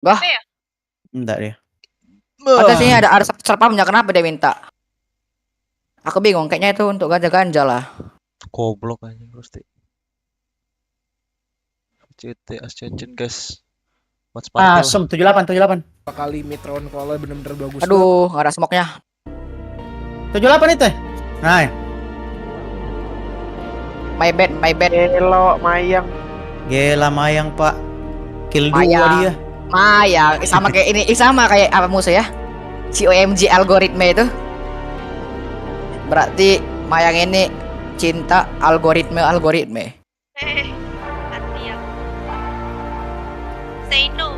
Bah, Apa ya? Enggak dia. ada sini ada serpamnya, kenapa dia minta? Aku bingung, kayaknya itu untuk ganja-ganja lah. Goblok aja pasti. CT ascension guys. What's party lah. Asem 78. Kali Mitron kalau bener-bener bagus. Aduh, nggak ada smoke-nya. 78 itu. Nah, My bad. Elo, Mayang. gila Mayang Pak. Kill 2 Mayang. dia. Maya, sama kayak ini, sama kayak apa musuh ya? Si OMG algoritme itu. Berarti Mayang ini cinta algoritme. Hati yang say no.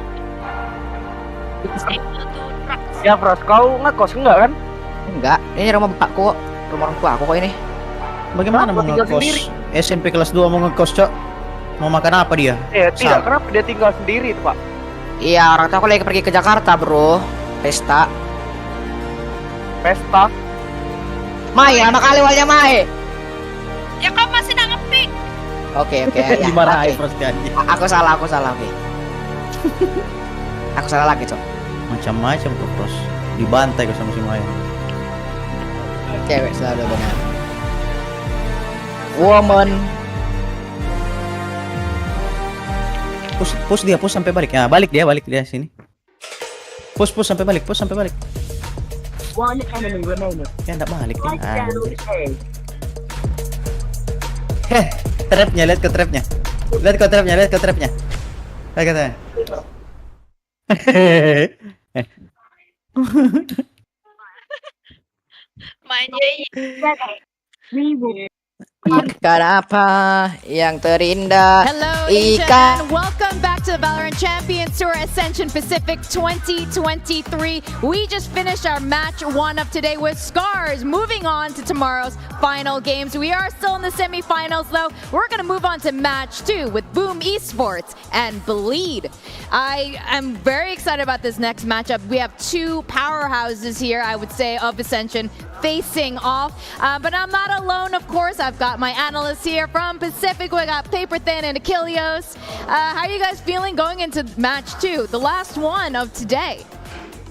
Say no to drugs. Ya, Pros, kau ngekos enggak kan? Enggak, ini rumah bapakku kok. Rumah orang tua aku kok ini. Bagaimana Kenapa mau tinggal ngekos? sendiri? SMP kelas 2 mau ngekos, Cok. Mau makan apa dia? Tidak, kenapa dia tinggal sendiri tuh, Pak? Iya, orang tua aku lagi pergi ke Jakarta, bro. Pesta. Maya, sama kali walnya Mae. Ya kau masih nggak ngepick. Oke. Ya, Dimarahin oke. terus janji. Aku salah, oke. Aku salah lagi, Cok. Macam-macam kok, Pros. Dibantai kok sama si Mayang. Cewek selalu benar. Woman. Push dia sampai balik. Ya, balik dia sini. Push sampai balik. Ya enggak balik dia. Trapnya, lihat ke trapnya. Lihat ke trapnya. Lihat ke trapnya. Mainnya Ikan apa yang terindah? Hello, Ika. Asia, and welcome back to the Valorant Champions Tour Ascension Pacific 2023. We just finished our match 1 of today with Scars, moving on to tomorrow's final games. We are still in the semifinals, though. We're going to move on to match 2 with Boom Esports and Bleed. I am very excited about this next matchup. We have 2 powerhouses here, I would say, of Ascension facing off. But I'm not alone, of course. I've got my analysts here from Pacific. We got Paper Thin and Achilleos. How are you guys feeling going into match 2, the last one of today?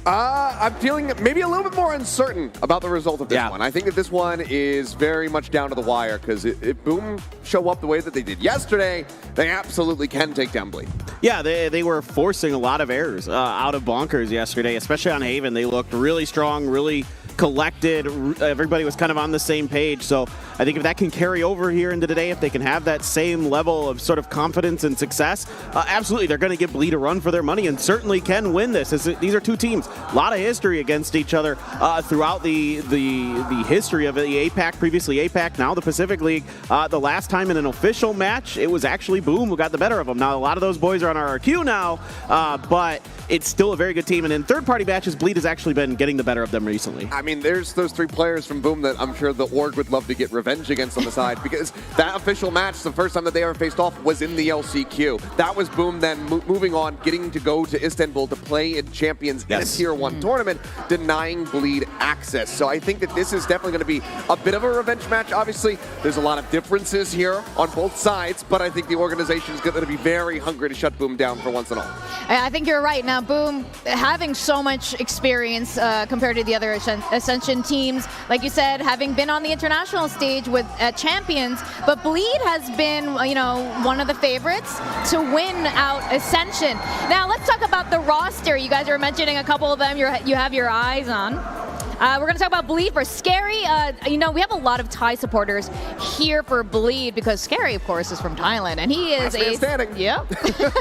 I'm feeling maybe a little bit more uncertain about the result of this one. I think that this one is very much down to the wire because if Boom show up the way that they did yesterday, they absolutely can take down Bleed. Yeah, they were forcing a lot of errors out of Bonkers yesterday, especially on Haven. They looked really strong, really collected. Everybody was kind of on the same page. So I think if that can carry over here into today, if they can have that same level of sort of confidence and success, absolutely they're going to give Bleed a run for their money and certainly can win this. These are 2 teams, a lot of history against each other throughout the history of the APAC, previously APAC, now the Pacific League. The last time in an official match, it was actually Boom who got the better of them. Now a lot of those boys are on RRQ now, but it's still a very good team. And in third-party matches, Bleed has actually been getting the better of them recently. I mean, there's those 3 players from Boom that I'm sure the org would love to get revenge against on the side because that official match, the first time that they ever faced off, was in the LCQ. That was Boom then moving on, getting to go to Istanbul to play in Champions in a Tier 1 tournament, denying Bleed access. So I think that this is definitely going to be a bit of a revenge match. Obviously, there's a lot of differences here on both sides, but I think the organization is going to be very hungry to shut Boom down for once and all. I think you're right. Now, Boom, having so much experience compared to the other Ascension teams, like you said, having been on the international stage with Champions, but Bleed has been, one of the favorites to win out Ascension. Now, let's talk about the roster. You guys are mentioning a couple of them you have your eyes on. We're going to talk about Bleed for Scary. We have a lot of Thai supporters here for Bleed because Scary, of course, is from Thailand, and he is last man standing. Yeah.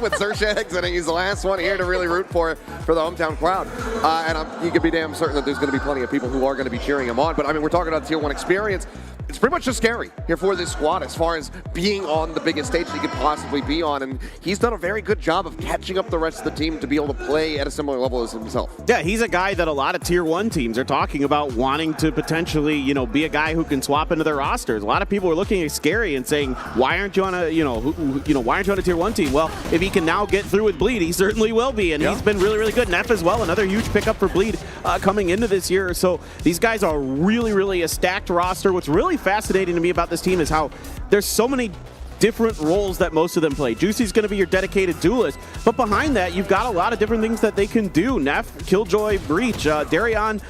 With Zersh exiting, he's the last one here to really root for the hometown crowd. And you can be damn certain that there's going to be plenty of people who are going to be cheering him on. But I mean, we're talking about Tier 1 experience. It's pretty much just Scary here for this squad as far as being on the biggest stage that he could possibly be on. And he's done a very good job of catching up the rest of the team to be able to play at a similar level as himself. Yeah, he's a guy that a lot of Tier 1 teams are talking about wanting to potentially, be a guy who can swap into their rosters. A lot of people are looking at Scary and saying, why aren't you on a, why aren't you on a Tier 1 team? Well, if he can now get through with Bleed, he certainly will be. And he's been really, really good. Neff as well, another huge pickup for Bleed coming into this year. So these guys are really, really a stacked roster. What's really fascinating to me about this team is how there's so many different roles that most of them play. Juicy's going to be your dedicated duelist, but behind that, you've got a lot of different things that they can do. Neff, Killjoy, Breach, Darion,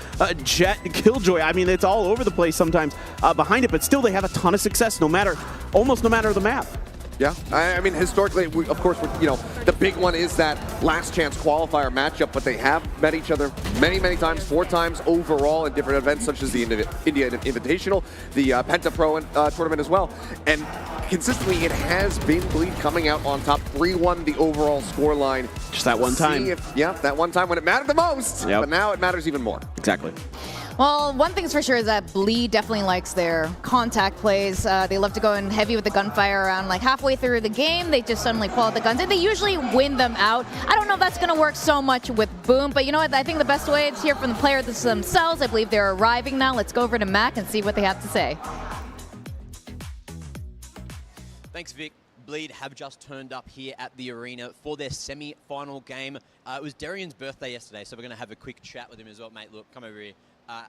Jet, Killjoy. I mean, it's all over the place sometimes behind it, but still they have a ton of success almost no matter the map. Yeah, I mean, historically, of course, you know, the big one is that last chance qualifier matchup, but they have met each other many, many times, 4 times overall in different events, such as the India Invitational, the Penta Pro tournament as well. And consistently, it has been Bleed coming out on top, 3-1 the overall scoreline. Just that one time. That one time when it mattered the most, but now it matters even more. Exactly. Well, one thing's for sure is that Bleed definitely likes their contact plays. They love to go in heavy with the gunfire around like halfway through the game. They just suddenly pull out the guns and they usually win them out. I don't know if that's going to work so much with Boom, but you know what? I think the best way is to hear from the players themselves. I believe they're arriving now. Let's go over to Mac and see what they have to say. Thanks, Vic. Bleed have just turned up here at the arena for their semi-final game. It was Darion's birthday yesterday, so we're going to have a quick chat with him as well. Mate, look, come over here.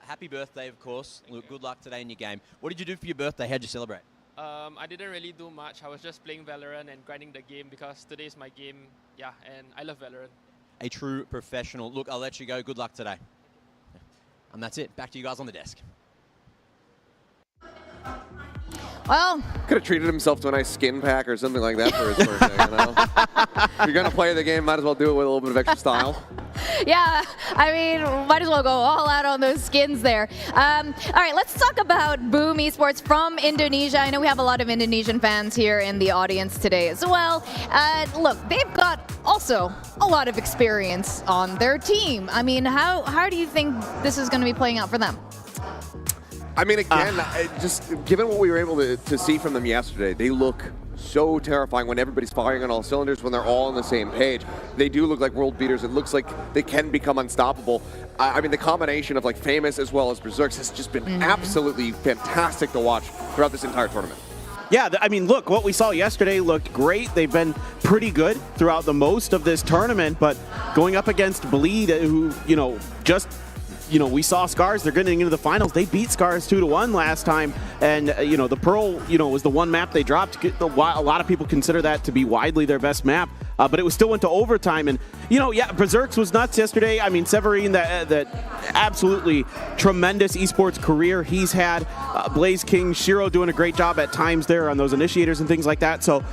Happy birthday, of course. Look, good luck today in your game. What did you do for your birthday? How'd you celebrate? I didn't really do much. I was just playing Valorant and grinding the game because today is my game. Yeah, and I love Valorant. A true professional. Look, I'll let you go. Good luck today. And that's it. Back to you guys on the desk. Well, could have treated himself to a nice skin pack or something like that for his birthday, you know? If you're going to play the game, might as well do it with a little bit of extra style. yeah, I mean, might as well go all out on those skins there. All right, let's talk about Boom Esports from Indonesia. I know we have a lot of Indonesian fans here in the audience today as well. Look, they've got also a lot of experience on their team. I mean, how do you think this is going to be playing out for them? I mean, again, just given what we were able to see from them yesterday, they look so terrifying when everybody's firing on all cylinders, when they're all on the same page. They do look like world beaters. It looks like they can become unstoppable. I mean, the combination of like Famous as well as Berserks has just been absolutely fantastic to watch throughout this entire tournament. Yeah, I mean, look, what we saw yesterday looked great. They've been pretty good throughout the most of this tournament, but going up against Bleed, who, you know, we saw Scars, they're getting into the finals. They beat Scars 2-1 last time, and the Pearl, was the one map they dropped. A lot of people consider that to be widely their best map, but it still went to overtime. And Berserks was nuts yesterday. I mean, Severine, that absolutely tremendous esports career he's had. Blaze King, Shiro doing a great job at times there on those initiators and things like that. So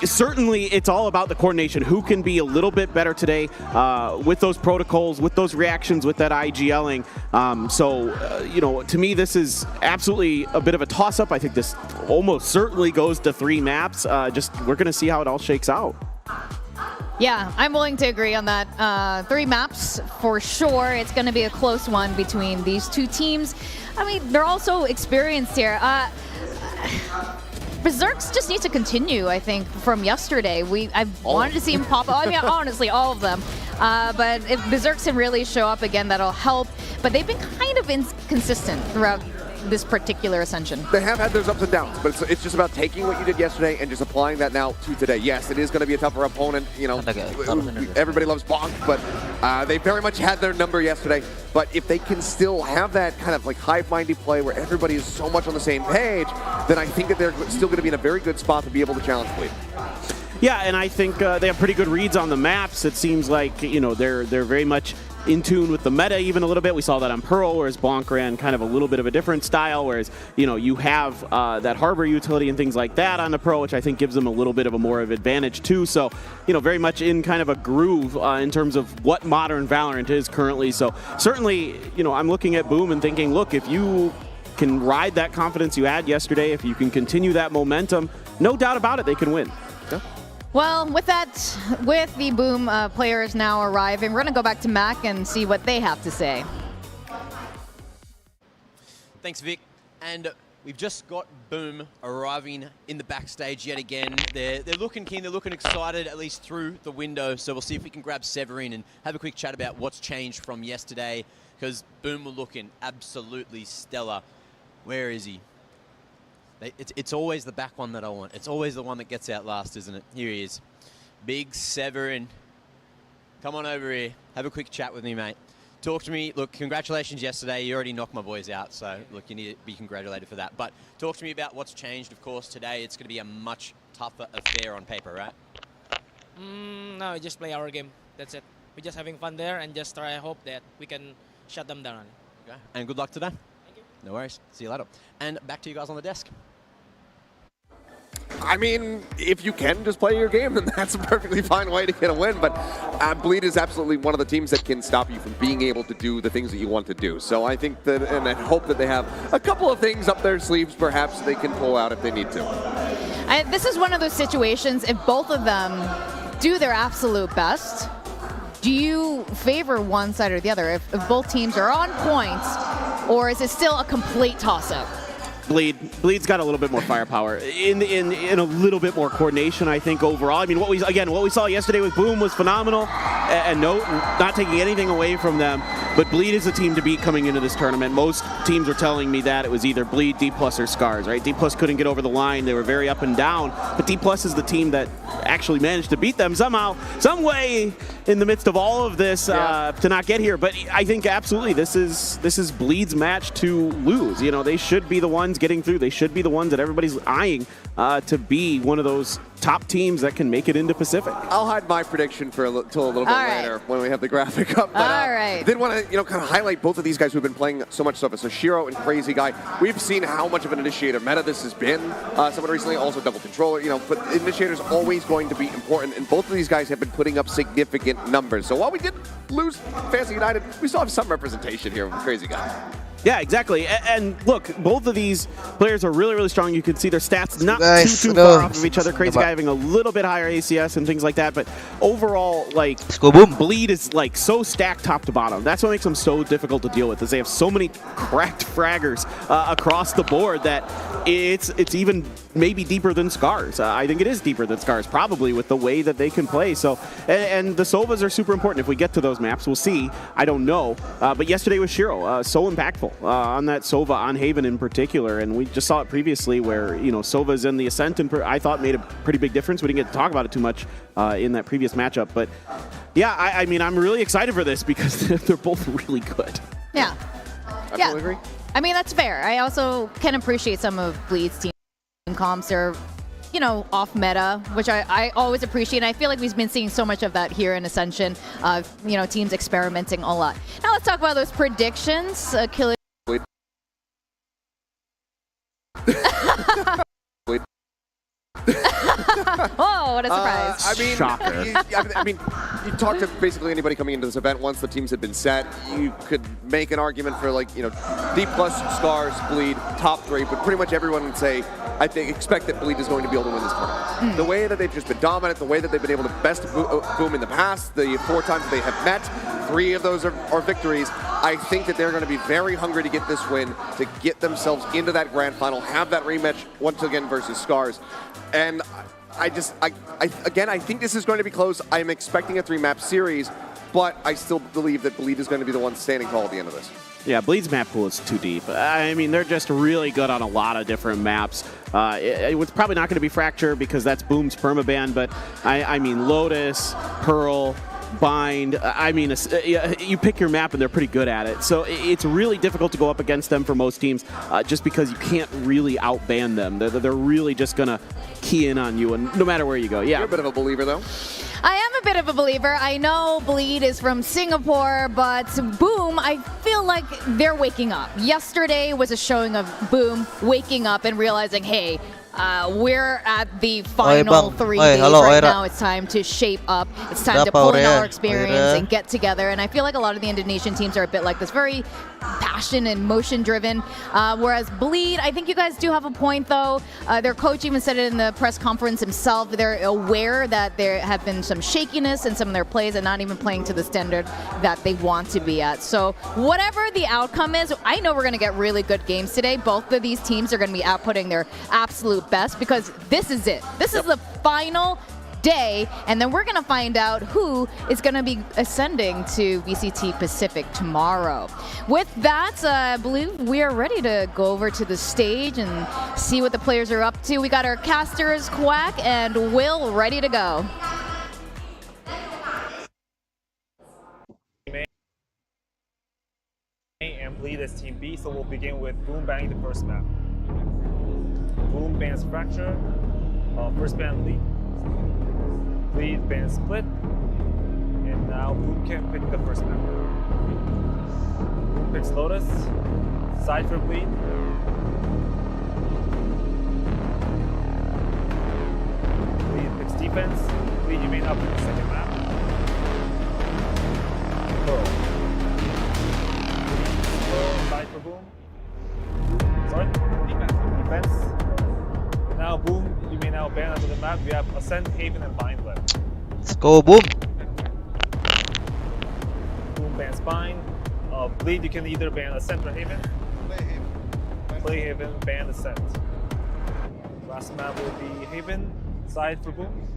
certainly it's all about the coordination. Who can be a little bit better today with those protocols, with those reactions, with that IGLing. To me, this is absolutely a bit of a toss-up. I think this almost certainly goes to 3 maps. We're going to see how it all shakes out. Yeah, I'm willing to agree on that. 3 maps for sure. It's going to be a close one between these 2 teams. I mean, they're also experienced here. Berserks just needs to continue, I think, from yesterday. I wanted to see him pop up. I mean, honestly, all of them. But if Berserks can really show up again, that'll help. But they've been kind of inconsistent throughout this particular Ascension. They have had those ups and downs, but it's just about taking what you did yesterday and just applying that now to today. Yes, it is going to be a tougher opponent. Everybody loves Bonk, but they very much had their number yesterday. But if they can still have that kind of like hive-minded play where everybody is so much on the same page, then I think that they're still going to be in a very good spot to be able to challenge Bleed. Yeah, and I think they have pretty good reads on the maps. It seems like they're very much in tune with the meta even a little bit. We saw that on Pearl, whereas Bonk ran kind of a little bit of a different style, whereas you have that harbor utility and things like that on the Pro, which I think gives them a little bit of a more of advantage too. So very much in kind of a groove in terms of what modern Valorant is currently. So certainly I'm looking at Boom and thinking, look, if you can ride that confidence you had yesterday, if you can continue that momentum, no doubt about it, they can win. Yeah. Well, with the Boom players now arriving, we're going to go back to Mac and see what they have to say. Thanks, Vic. And we've just got Boom arriving in the backstage yet again. They're looking keen, they're looking excited, at least through the window. So we'll see if we can grab Severine and have a quick chat about what's changed from yesterday, because Boom were looking absolutely stellar. Where is he? It's always the back one that I want. It's always the one that gets out last, isn't it? Here he is. Big Severin. Come on over here. Have a quick chat with me, mate. Talk to me. Look, congratulations yesterday. You already knocked my boys out, so look, you need to be congratulated for that. But talk to me about what's changed, of course, today. It's going to be a much tougher affair on paper, right? No, we just play our game. That's it. We're just having fun there and just try hope that we can shut them down. Okay. And good luck today. Thank you. No worries. See you later. And back to you guys on the desk. I mean, if you can just play your game, then that's a perfectly fine way to get a win. But Bleed is absolutely one of the teams that can stop you from being able to do the things that you want to do. So I think that, and I hope that they have a couple of things up their sleeves, perhaps they can pull out if they need to. This is one of those situations, if both of them do their absolute best, do you favor one side or the other? If both teams are on points, or is it still a complete toss-up? Bleed's got a little bit more firepower in a little bit more coordination, I think, overall. I mean, what we saw yesterday with Boom was phenomenal, and no, not taking anything away from them. But Bleed is a team to beat coming into this tournament. Most teams were telling me that it was either Bleed, D+ or Scars, right? D+ couldn't get over the line. They were very up and down. But D+ is the team that actually managed to beat them somehow, some way in the midst of all of this to not get here. But I think absolutely this is Bleed's match to lose. You know, they should be the ones getting through. They should be the ones that everybody's eyeing to be one of those top teams that can make it into Pacific. I'll hide my prediction for till a little bit later when we have the graphic up. But, I did want to kind of highlight both of these guys who've been playing so much stuff. So Shiro and Crazy Guy, we've seen how much of an initiator meta this has been. Someone recently also double controller. But initiator's always going to be important, and both of these guys have been putting up significant numbers. So while we did lose Fancy United, we still have some representation here with Crazy Guy. Yeah, exactly. And look, both of these players are really, really strong. You can see their stats not too far off of each other. Crazy Guy having a little bit higher ACS and things like that. But overall, like, Bleed is like so stacked top to bottom. That's what makes them so difficult to deal with, is they have so many cracked fraggers across the board that it's even maybe deeper than Scars. I think it is deeper than Scars, probably, with the way that they can play. So, and the Sovas are super important. If we get to those maps, we'll see. I don't know. But yesterday was Shiro, so impactful. On that Sova on Haven in particular, and we just saw it previously where Sova's in the Ascent and I thought made a pretty big difference. We didn't get to talk about it too much in that previous matchup, but yeah, I mean, I'm really excited for this because they're both really good. Yeah. I agree. I mean, that's fair. I also can appreciate some of Bleed's team comps. They're off meta, which I always appreciate. And I feel like we've been seeing so much of that here in Ascension, teams experimenting a lot. Now let's talk about those predictions. Oh, what a surprise. Shocker. You talk to basically anybody coming into this event. Once the teams had been set, you could make an argument for D+, Scars, Bleed, top 3, but pretty much everyone would say, I think, expect that Bleed is going to be able to win this tournament. The way that they've just been dominant, the way that they've been able to best Boom in the past, the 4 times that they have met, 3 of those are victories. I think that they're going to be very hungry to get this win, to get themselves into that grand final, have that rematch once again versus Scars. And I think this is going to be close. I'm expecting a 3-map series, but I still believe that Bleed is going to be the one standing tall at the end of this. Yeah, Bleed's map pool is too deep. I mean, they're just really good on a lot of different maps. It's probably not going to be Fracture because that's Boom's permaban, but I mean, Lotus, Pearl, Bind. I mean, you pick your map and they're pretty good at it. So it's really difficult to go up against them for most teams just because you can't really outban them. They're really just going to key in on you, and no matter where you go. Yeah. You're a bit of a believer, though. I am a bit of a believer. I know Bleed is from Singapore, but Boom, I feel like they're waking up. Yesterday was a showing of Boom waking up and realizing, hey, we're at the final 3 days right now. It's time to shape up. It's time to pull in our experience and get together. And I feel like a lot of the Indonesian teams are a bit like this, very passion and motion driven. Whereas Bleed, I think you guys do have a point though. Their coach even said it in the press conference himself. They're aware that there have been some shakiness in some of their plays and not even playing to the standard that they want to be at. So whatever the outcome is, I know we're going to get really good games today. Both of these teams are going to be outputting their absolute best because this is it. This is the final day, and then we're going to find out who is going to be ascending to VCT Pacific tomorrow. With that, I believe we are ready to go over to the stage and see what the players are up to. We got our casters, Quack and Will, ready to go. And Bleed as Team B, so we'll begin with Boom banning the first map. Boom bans Fracture, First ban lead. Lead ban split. And now Boom can pick the first map. Boom picks Lotus. Side for bleed. Bleed picks defense. Bleed, you may not pick the second map. Pearl. Side for Boom. Sorry? Defense. Now Boom, you may now ban onto the map. We have Ascent, Haven, and Bind left. Let's go, Boom. Boom bans Bind. Bleed, you can either ban Ascent or Haven. Play Haven, ban Ascent. Last map will be Haven. Side for Boom.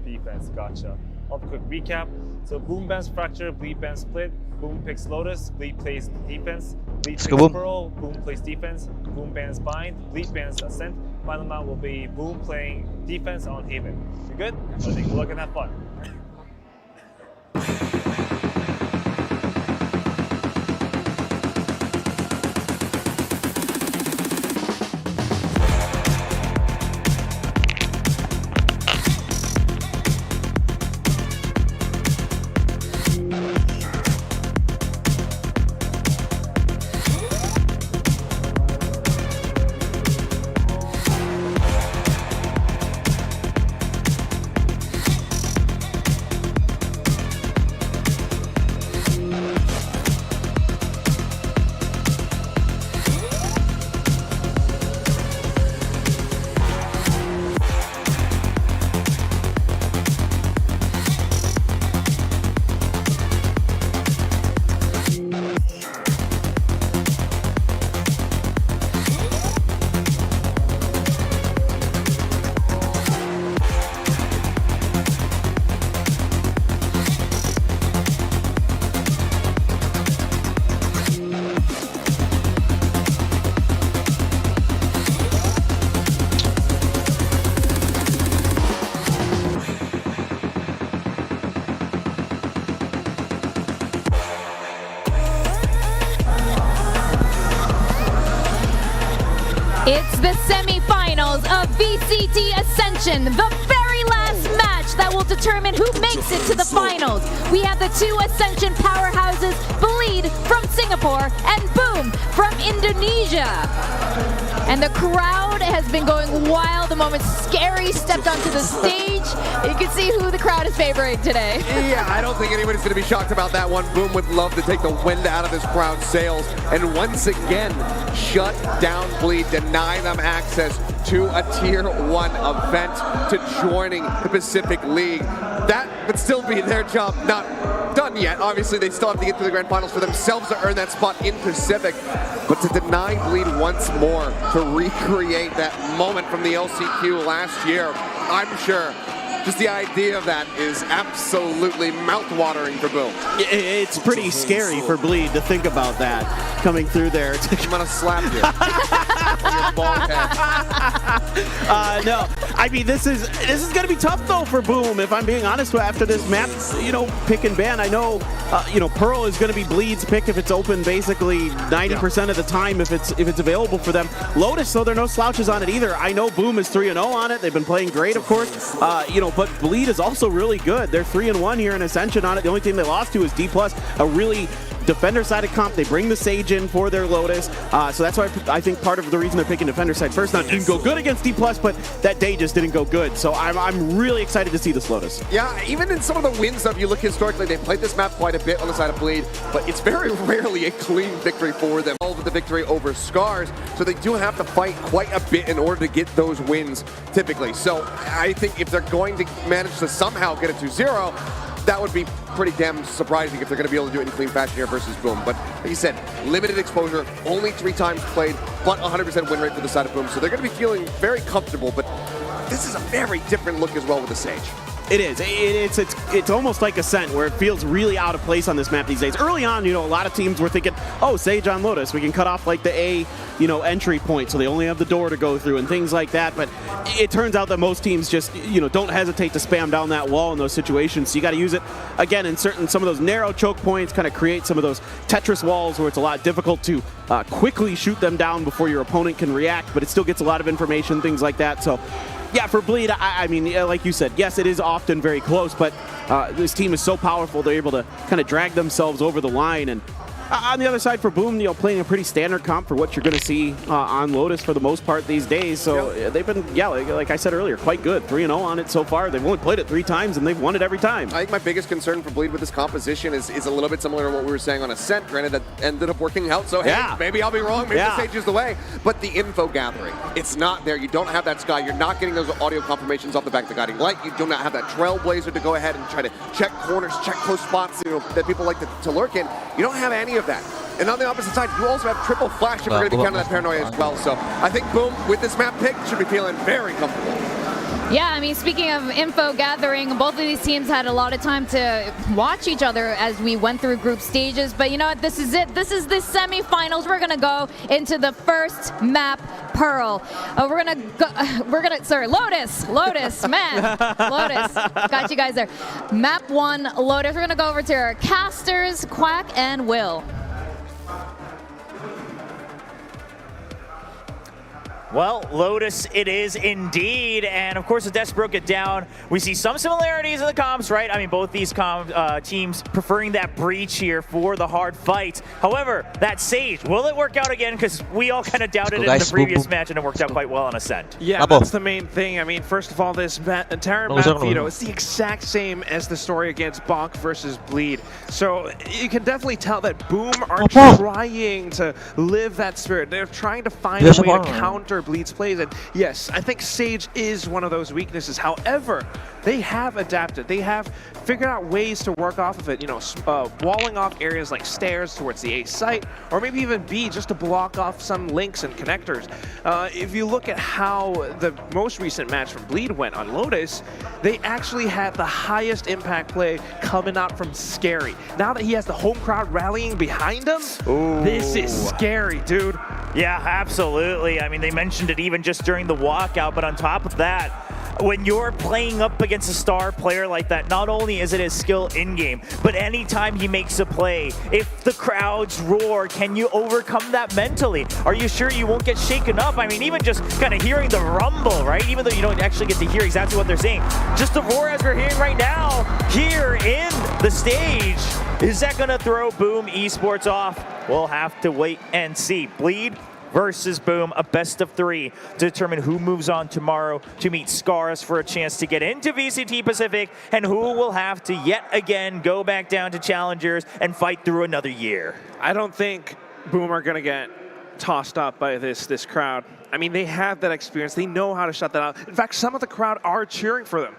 Defense, gotcha. I'll have a quick recap. So Boom bans Fracture, Bleed bans Split. Boom picks Lotus, Bleed plays defense. Bleed picks Boom. Pearl, Boom plays defense. Boom bans Bind, Bleed bans Ascent. Final map will be Boom playing defense on Haven. You good? I think we're looking at fun. It's the semi-finals of VCT Ascension, the very last match that will determine who makes it to the finals. We have the two Ascension powerhouses, Bleed from Singapore and Boom from Indonesia. And the crowd has been going wild the moment Scary stepped onto the stage. You can see who the crowd is favoring today. Yeah, I don't think anybody's going to be shocked about that one. Boom would love to take the wind out of this crowd's sails and once again shut down Bleed, deny them access to a Tier 1 event, to joining the Pacific League. That would still be their job not done yet. Obviously, they still have to get to the grand finals for themselves to earn that spot in Pacific. But to deny Bleed once more, to recreate that moment from the LCQ last year, I'm sure just the idea of that is absolutely mouth-watering for Boom. It's pretty scary for Bleed to think about that coming through there. I'm gonna slap you. Your bald head. No, I mean this is gonna be tough though for Boom. If I'm being honest, after this map, pick and ban. I know, Pearl is gonna be Bleed's pick if it's open basically 90% of the time if it's available for them. Lotus, though, there are no slouches on it either. I know Boom is 3-0 on it. They've been playing great, of course. But Bleed is also really good. They're 3-1 here in Ascension on it. The only team they lost to is D+, a really defender-sided comp. They bring the Sage in for their Lotus. So that's why I think part of the reason they're picking defender side first. Now, it didn't go good against D+, but that day just didn't go good. So I'm really excited to see this Lotus. Yeah, even in some of the wins stuff, you look historically, they've played this map quite a bit on the side of Bleed, but it's very rarely a clean victory for them. All of the victory over Scars, so they do have to fight quite a bit in order to get those wins, typically. So I think if they're going to manage to somehow get it to 0, that would be pretty damn surprising if they're going to be able to do it in clean fashion here versus Boom. But like you said, limited exposure, only 3 times played, but 100% win rate for the side of Boom. So they're going to be feeling very comfortable, but this is a very different look as well with the Sage. It is. It's almost like Ascent, where it feels really out of place on this map these days. Early on, a lot of teams were thinking, oh, Sage on Lotus, we can cut off like the A, entry point, so they only have the door to go through and things like that. But it turns out that most teams just, don't hesitate to spam down that wall in those situations. So you got to use it again in some of those narrow choke points, kind of create some of those Tetris walls where it's a lot difficult to quickly shoot them down before your opponent can react, but it still gets a lot of information, things like that. So Yeah, for Bleed, I mean, like you said, yes, it is often very close, but this team is so powerful, they're able to kind of drag themselves over the line. And on the other side for Boom, playing a pretty standard comp for what you're going to see on Lotus for the most part these days. So they've been, like I said earlier, quite good. 3-0 on it so far. They've only played it 3 times, and they've won it every time. I think my biggest concern for Bleed with this composition is a little bit similar to what we were saying on Ascent. Granted, that ended up working out, so hey, maybe I'll be wrong. Maybe the stage is the way. But the info gathering, it's not there. You don't have that Sky. You're not getting those audio confirmations off the back of the guiding light. You do not have that Trailblazer to go ahead and try to check corners, check close spots that people like to lurk in. You don't have any of that. And on the opposite side, you also have triple flash if you're going to be counting that paranoia as well. So I think Boom, with this map pick, should be feeling very comfortable. Yeah, I mean, speaking of info gathering, both of these teams had a lot of time to watch each other as we went through group stages. But you know what? This is it. This is the semifinals. We're gonna go into the first map, Pearl. Sorry, Lotus, man, Lotus. Got you guys there. Map 1, Lotus. We're gonna go over to our casters, Quack and Will. Well, Lotus it is indeed, and of course, as Des broke it down, we see some similarities in the comps, right? I mean, both these teams preferring that breach here for the hard fight. However, that Sage, will it work out again? Because we all kind of doubted it in the previous match, and it worked out quite well on Ascent. Yeah, that's the main thing. I mean, first of all, this entire map, it's the exact same as the story against Bonk versus Bleed. So you can definitely tell that Boom are trying to live that spirit. They're trying to find a way to counter Bleed's plays, and yes, I think Sage is one of those weaknesses. However, they have adapted. They have figured out ways to work off of it, you know, walling off areas like stairs towards the A site, or maybe even B, just to block off some links and connectors. If you look at how the most recent match from Bleed went on Lotus, they actually had the highest impact play coming out from Scary. Now that he has the home crowd rallying behind him, this is scary, dude. Yeah, absolutely. I mean, they mentioned it even just during the walkout, but on top of that, when you're playing up against a star player like that, not only is it his skill in-game, but anytime he makes a play, if the crowds roar, can you overcome that mentally? Are you sure you won't get shaken up? I mean, even just kind of hearing the rumble, right? Even though you don't actually get to hear exactly what they're saying, just the roar as we're hearing right now here in the stage, is that going to throw Boom Esports off? We'll have to wait and see. Bleed versus Boom, a best of 3 to determine who moves on tomorrow to meet Scars for a chance to get into VCT Pacific, and who will have to yet again go back down to Challengers and fight through another year. I don't think Boom are going to get tossed up by this crowd. I mean, they have that experience. They know how to shut that out. In fact, some of the crowd are cheering for them.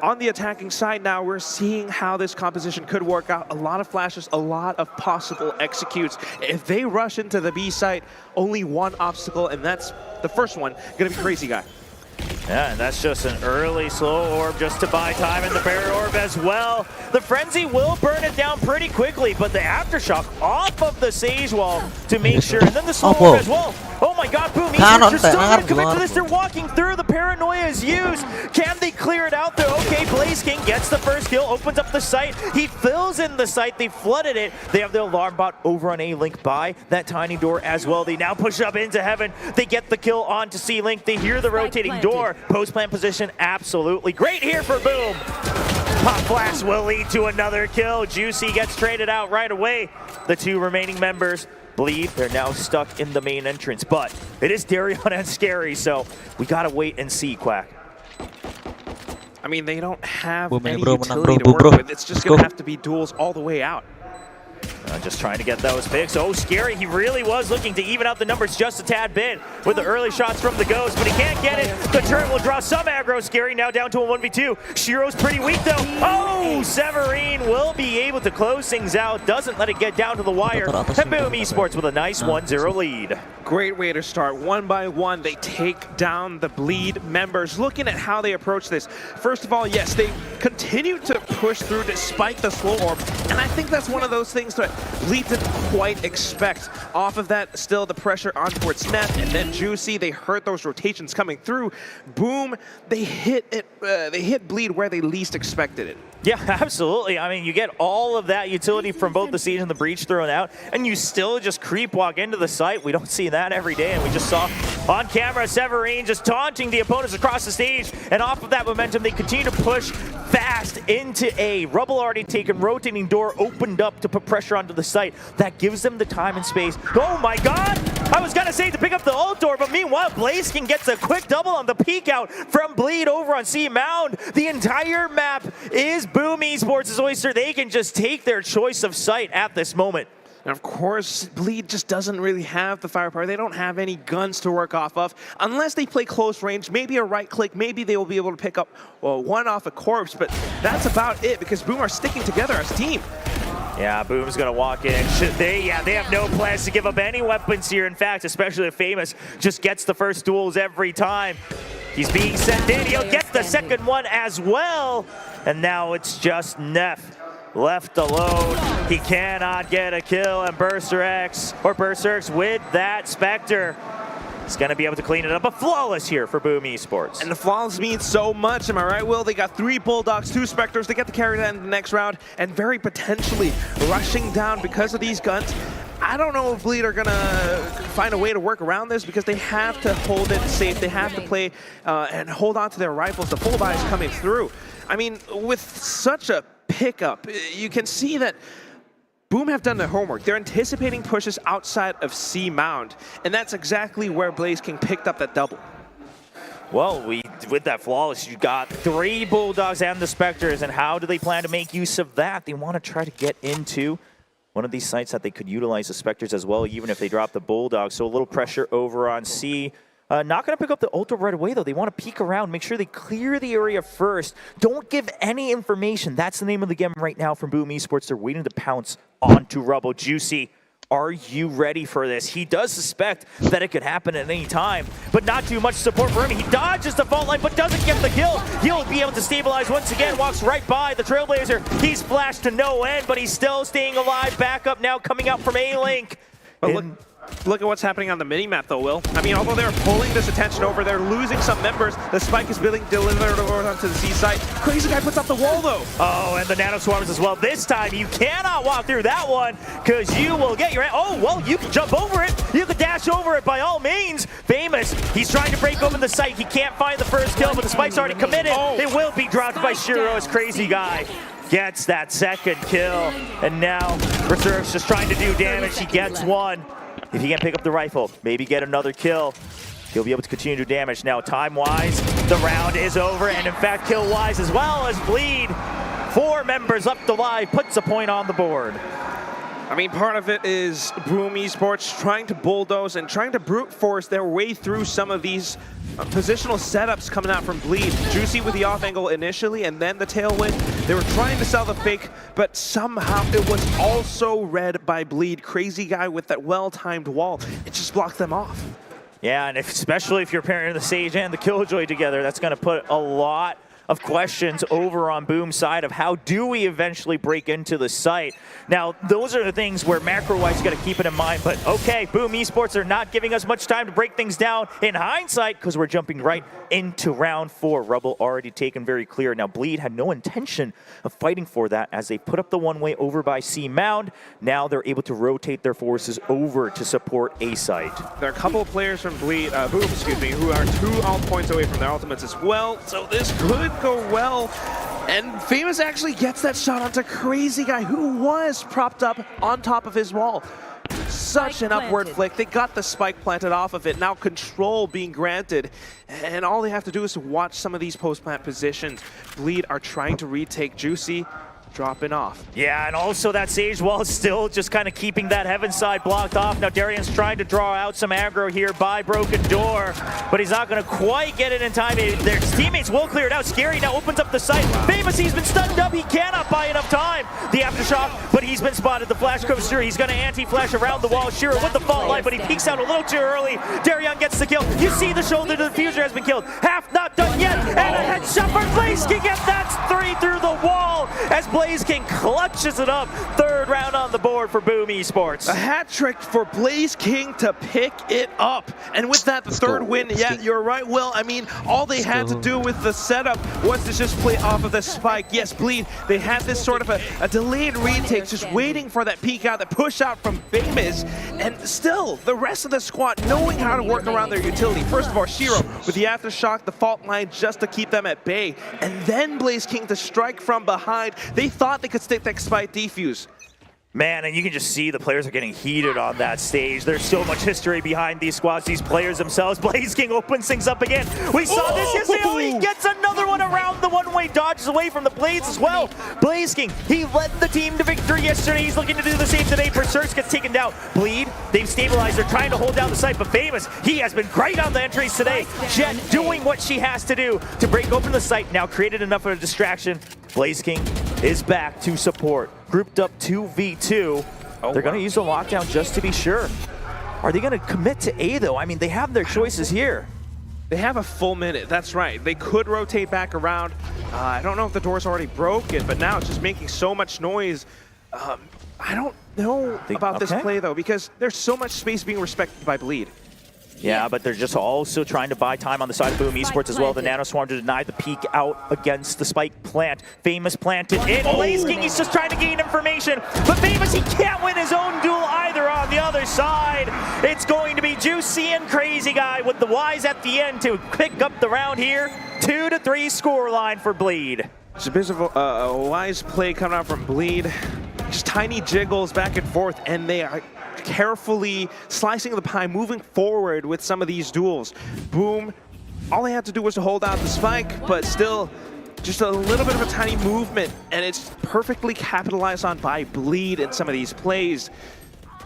On the attacking side now, we're seeing how this composition could work out. A lot of flashes, a lot of possible executes. If they rush into the B site, only one obstacle, and that's the first one, gonna be Crazy Guy. Yeah, and that's just an early slow orb just to buy time, and the barrier orb as well. The Frenzy will burn it down pretty quickly, but the Aftershock off of the Sage Wall to make sure, and then the slow orb as well. Oh my god, Boom Esports are still going to commit to this. They're walking through. The paranoia is used. Can they clear it out there? Okay, Blaze King gets the first kill, opens up the site. He fills in the site. They flooded it. They have the alarm bot over on A-Link by that tiny door as well. They now push up into heaven. They get the kill onto C-Link. They hear the rotating door. Post-plant position, absolutely great here for Boom. Pop Flash will lead to another kill. Juicy gets traded out right away. The 2 remaining members Bleed, they're now stuck in the main entrance, but it is Darion and Scary, so we gotta wait and see, Quack. I mean, they don't have any utility to work with. It's just gonna have to be duels all the way out. Just trying to get those picks. Oh, Scary, he really was looking to even out the numbers just a tad bit with the early shots from the Ghost, but he can't get it. The turret will draw some aggro. Scary now down to a 1v2. Shiro's pretty weak, though. Oh, Severine will be able to close things out. Doesn't let it get down to the wire. And Boom Esports with a nice 1-0 lead. Great way to start. One by one, they take down the Bleed members. Looking at how they approach this. First of all, yes, they continue to push through despite the slow orb. And I think that's one of those things that Bleed didn't quite expect. Off of that, still the pressure on towards Neth and then Juicy. They heard those rotations coming through. Boom, they hit it. They hit Bleed where they least expected it. Yeah, absolutely. I mean, you get all of that utility from both the Siege and the Breach thrown out, and you still just creep walk into the site. We don't see that every day, and we just saw On camera, Severine just taunting the opponents across the stage, and off of that momentum, they continue to push fast into A. Rubble already taken, rotating door opened up to put pressure onto the site. That gives them the time and space. Oh my god! I was gonna say to pick up the ult door, but meanwhile, Blazeking gets a quick double on the peek out from Bleed over on C Mound. The entire map is Boom Esports' oyster. They can just take their choice of site at this moment. And of course, Bleed just doesn't really have the firepower. They don't have any guns to work off of. Unless they play close range, maybe a right click, maybe they will be able to pick up one off a corpse, but that's about it because Boom are sticking together as a team. Yeah, Boom's gonna walk in. They have no plans to give up any weapons here. In fact, especially if Famous just gets the first duels every time. He's being sent in. He'll get the second one as well. And now it's just Neff left alone. He cannot get a kill, and Berserx with that Spectre is going to be able to clean it up. But flawless here for Boom Esports. And the flawless means so much, am I right, Will? They got 3 Bulldogs, 2 Spectres. They get to carry that in the next round, and very potentially rushing down because of these guns. I don't know if Bleed are going to find a way to work around this because they have to hold it safe. They have to play and hold on to their rifles. The full buy is coming through. I mean, with such a pickup, you can see that Boom have done their homework. They're anticipating pushes outside of C Mound, and that's exactly where Blazeking picked up that double. Well, with that flawless, you got 3 Bulldogs and the Spectres, and how do they plan to make use of that? They want to try to get into one of these sites that they could utilize the Spectres as well, even if they drop the Bulldogs. So a little pressure over on C. Not going to pick up the ult right away, though. They want to peek around, make sure they clear the area first. Don't give any information. That's the name of the game right now from Boom Esports. They're waiting to pounce onto Rubble. Juicy, are you ready for this? He does suspect that it could happen at any time, but not too much support for him. He dodges the fault line, but doesn't get the kill. He'll be able to stabilize once again, walks right by the Trailblazer. He's flashed to no end, but he's still staying alive. Back up now, coming out from A-Link. Look at what's happening on the mini-map, though, Will. I mean, although they're pulling this attention over, they're losing some members. The spike is being delivered over onto the C site. Crazy Guy puts up the wall, though. Oh, and the Nano Swarms as well. This time, you cannot walk through that one because you will get your... Oh, well, you can jump over it. You can dash over it by all means. Famous, he's trying to break open the site. He can't find the first kill, but the spike's already committed. It will be dropped by Shiro's Crazy Guy. Gets that second kill, and now Berserk's just trying to do damage. He gets one. If he can pick up the rifle, maybe get another kill, he'll be able to continue to do damage. Now, time-wise, the round is over, and in fact, kill-wise as well as Bleed. 4 members left alive, puts a point on the board. I mean, part of it is Boom Esports trying to bulldoze and trying to brute force their way through some of these positional setups coming out from Bleed. Juicy with the off angle initially, and then the tailwind. They were trying to sell the fake, but somehow it was also read by Bleed. Crazy Guy with that well-timed wall. It just blocked them off. Yeah, and especially if you're pairing the Sage and the Killjoy together, that's going to put a lot of questions over on Boom's side of how do we eventually break into the site. Now, those are the things where macro-wise you got to keep it in mind, but okay, Boom Esports are not giving us much time to break things down in hindsight because we're jumping right into round 4. Rubble already taken very clear. Now, Bleed had no intention of fighting for that as they put up the one-way over by C Mound. Now they're able to rotate their forces over to support A site. There are a couple of players from Boom, who are 2 alt points away from their ultimates as well, so this could go well. And Famous actually gets that shot onto Crazy Guy, who was propped up on top of his wall. Such an upward flick. They got the spike planted off of it. Now control being granted. And all they have to do is to watch some of these post-plant positions. Bleed are trying to retake Juicy, dropping off. Yeah, and also that Sage wall is still just kind of keeping that Heaven side blocked off. Now Darian's trying to draw out some aggro here by Broken Door, but he's not going to quite get it in time. Their teammates will clear it out. Scary now opens up the site. Famous, he's been stunned up. He cannot buy enough time. The Aftershock, but he's been spotted. The flash comes through. He's going to anti-flash around the wall. Shiro with the fault line, but he peeks out a little too early. Darian gets the kill. You see the shoulder to the Diffuser has been killed. Half not done yet, and a headshot for Blaze can get that 3 through the wall as Blaze Blaze King clutches it up. Third round on the board for Boom Esports. A hat trick for Blaze King to pick it up. And with that, the third win, yeah, you're right, Will. I mean, all they had to do with the setup was to just play off of the spike. Yes, Bleed, they had this sort of a delayed retake, just waiting for that peek out, that push out from Famous. And still, the rest of the squad knowing how to work around their utility. First of all, Shiro with the aftershock, the fault line just to keep them at bay. And then Blaze King to strike from behind. They thought they could stick that spike defuse. Man, and you can just see the players are getting heated on that stage. There's so much history behind these squads, these players themselves. Blaze King opens things up again. We saw this yesterday. Oh, he gets another one around the one-way, dodges away from the Blades as well. Blaze King, he led the team to victory yesterday. He's looking to do the same today. Berserk gets taken down. Bleed, they've stabilized. They're trying to hold down the site, but Famous, he has been great on the entries today. Jet doing what she has to do to break open the site. Now created enough of a distraction. Blaze King is back to support. Grouped up 2v2. They're going to use the lockdown just to be sure. Are they going to commit to A, though? I mean, they have their choices here. They have a full minute, that's right. They could rotate back around. I don't know if the door's already broken, but now it's just making so much noise. I don't know about this play, though, because there's so much space being respected by Bleed. Yeah, but they're just also trying to buy time on the side of Boom Esports as well. The Nano Swarm to deny the peek out against the spike plant. Famous planted in. Blaze King, he's just trying to gain information. But Famous, he can't win his own duel either on the other side. It's going to be Juicy and Crazy Guy with the Ys at the end to pick up the round here. 2-3 scoreline for Bleed. It's a bit of a wise play coming out from Bleed. Just tiny jiggles back and forth, and they are carefully slicing the pie, moving forward with some of these duels. Boom, all they had to do was to hold out the spike, but still just a little bit of a tiny movement, and it's perfectly capitalized on by Bleed in some of these plays.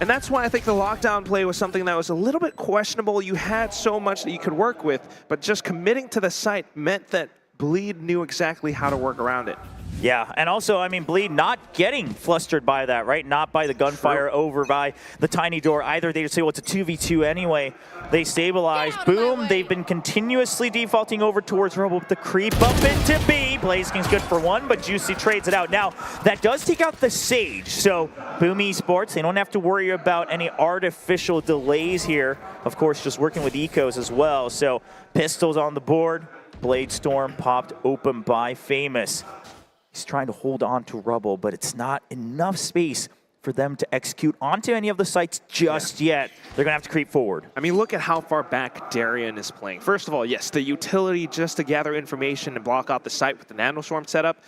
And that's why I think the lockdown play was something that was a little bit questionable. You had so much that you could work with, but just committing to the site meant that Bleed knew exactly how to work around it. Yeah, and also, I mean, Bleed not getting flustered by that, right? Not by the gunfire over by the tiny door either. They just say, well, it's a 2v2 anyway. They stabilize. Boom, they've been continuously defaulting over towards Rubble with the creep up into B. Blaze King's good for one, but Juicy trades it out. Now, that does take out the Sage, so Boom Esports, they don't have to worry about any artificial delays here. Of course, just working with ecos as well. So, pistols on the board. Blade Storm popped open by Famous. He's trying to hold on to Rubble, but it's not enough space for them to execute onto any of the sites just yet. They're going to have to creep forward. I mean, look at how far back Darien is playing. First of all, yes, the utility just to gather information and block out the site with the Nanoswarm setup,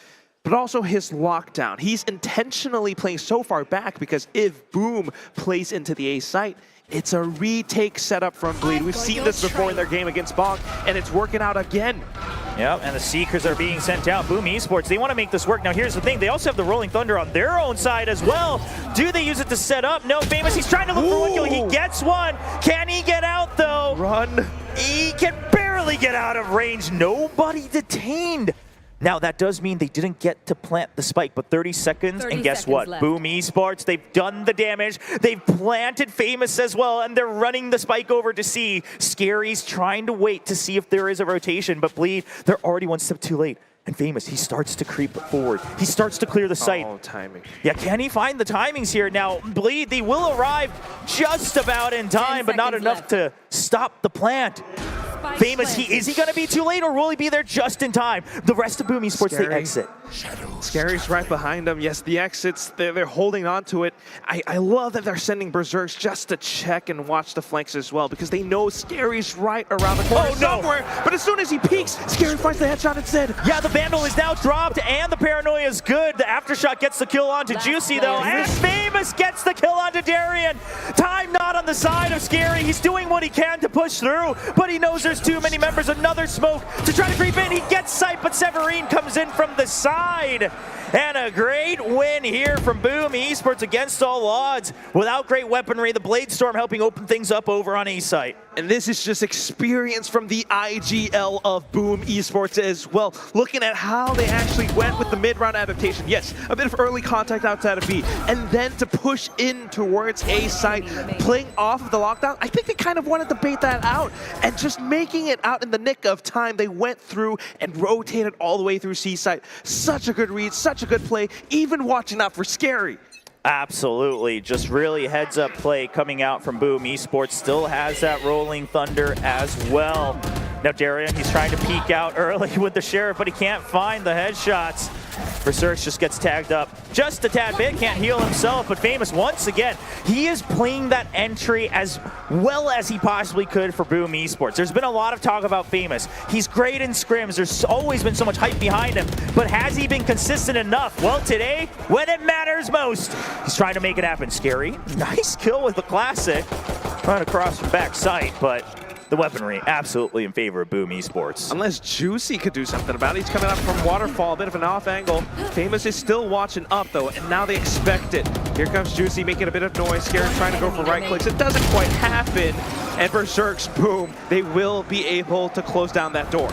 but also his lockdown. He's intentionally playing so far back because if Boom plays into the A site, it's a retake setup from Bleed. We've seen this before in their game against Bonk, and it's working out again. Yep, and the Seekers are being sent out. Boom Esports, they want to make this work. Now here's the thing, they also have the Rolling Thunder on their own side as well. Do they use it to set up? No, Famous, he's trying to look for one kill. He gets one. Can he get out though? Run. He can barely get out of range. Nobody detained. Now, that does mean they didn't get to plant the spike, but 30 seconds, and guess what? Left. Boom Esports, they've done the damage. They've planted Famous as well, and they're running the spike over to C. Scary's trying to wait to see if there is a rotation, but Bleed, they're already one step too late. And Famous, he starts to creep forward. He starts to clear the site. Oh, timing. Yeah, can he find the timings here? Now, Bleed, they will arrive just about in time, but not enough to stop the plant. Famous, is he going to be too late, or will he be there just in time? The rest of Boom Esports, they exit. Scary's right behind them. Yes, the exits, they're holding on to it. I love that they're sending Berserks just to check and watch the flanks as well, because they know Scary's right around the corner somewhere. But as soon as he peeks, Scary finds the headshot instead. Yeah, the Vandal is now dropped, and the Paranoia is good. The Aftershock gets the kill onto Juicy, though, and Famous gets the kill onto Darien. Time not on the side of Scary. He's doing what he can to push through, but he knows there's too many members. Another smoke to try to creep in. He gets sight, but Severine comes in from the side. And a great win here from Boom Esports against all odds. Without great weaponry, the Blade Storm helping open things up over on A site. And this is just experience from the IGL of Boom Esports as well. Looking at how they actually went with the mid-round adaptation. Yes, a bit of early contact outside of B, and then to push in towards A site, playing off of the lockdown. I think they kind of wanted to bait that out, and just making it out in the nick of time. They went through and rotated all the way through C site. Such a good read, such a good play, even watching out for Scary. Absolutely, just really heads up play coming out from Boom Esports. Still has that Rolling Thunder as well. Now Darian, he's trying to peek out early with the Sheriff, but he can't find the headshots. Research just gets tagged up just a tad bit, can't heal himself, but Famous once again, he is playing that entry as well as he possibly could for Boom Esports. There's been a lot of talk about Famous. He's great in scrims, there's always been so much hype behind him, but has he been consistent enough? Well, today, when it matters most, he's trying to make it happen. Scary, nice kill with the classic, run across from back sight, but the weaponry absolutely in favor of Boom Esports. Unless Juicy could do something about it. He's coming up from Waterfall, a bit of an off angle. Famous is still watching up though, and now they expect it. Here comes Juicy making a bit of noise. Scary trying to go for right clicks. It doesn't quite happen. And Berserk's Boom, they will be able to close down that door.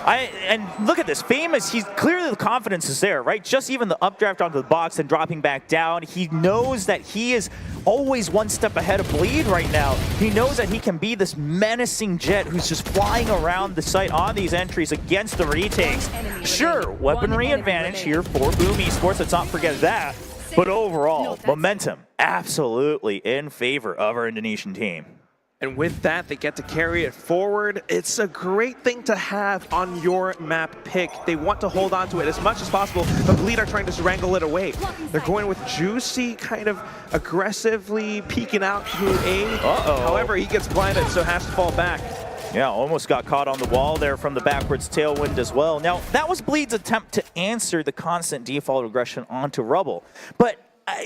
And look at this, Famous, he's clearly the confidence is there, right? Just even the updraft onto the box and dropping back down. He knows that he is always one step ahead of Bleed right now. He knows that he can be this menacing jet who's just flying around the site on these entries against the retakes. Sure, weaponry advantage here for Boom Esports, let's not forget that. But overall, momentum absolutely in favor of our Indonesian team. And with that, they get to carry it forward. It's a great thing to have on your map pick. They want to hold on to it as much as possible, but Bleed are trying to wrangle it away. They're going with Juicy kind of aggressively peeking out through A. However, he gets blinded, so has to fall back. Yeah, almost got caught on the wall there from the backwards tailwind as well. Now, that was Bleed's attempt to answer the constant default regression onto Rubble. But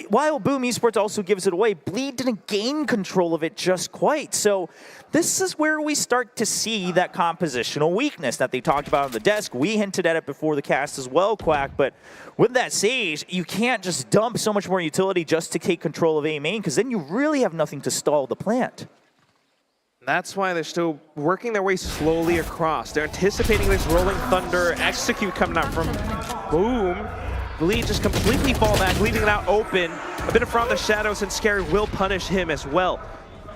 while Boom Esports also gives it away, Bleed didn't gain control of it just quite. So this is where we start to see that compositional weakness that they talked about on the desk. We hinted at it before the cast as well, Quack, but with that Sage, you can't just dump so much more utility just to take control of A main, because then you really have nothing to stall the plant. That's why they're still working their way slowly across. They're anticipating this Rolling Thunder execute coming out from Boom. Bleed just completely fall back, leaving it out open. A bit of from the shadows, and Scary will punish him as well.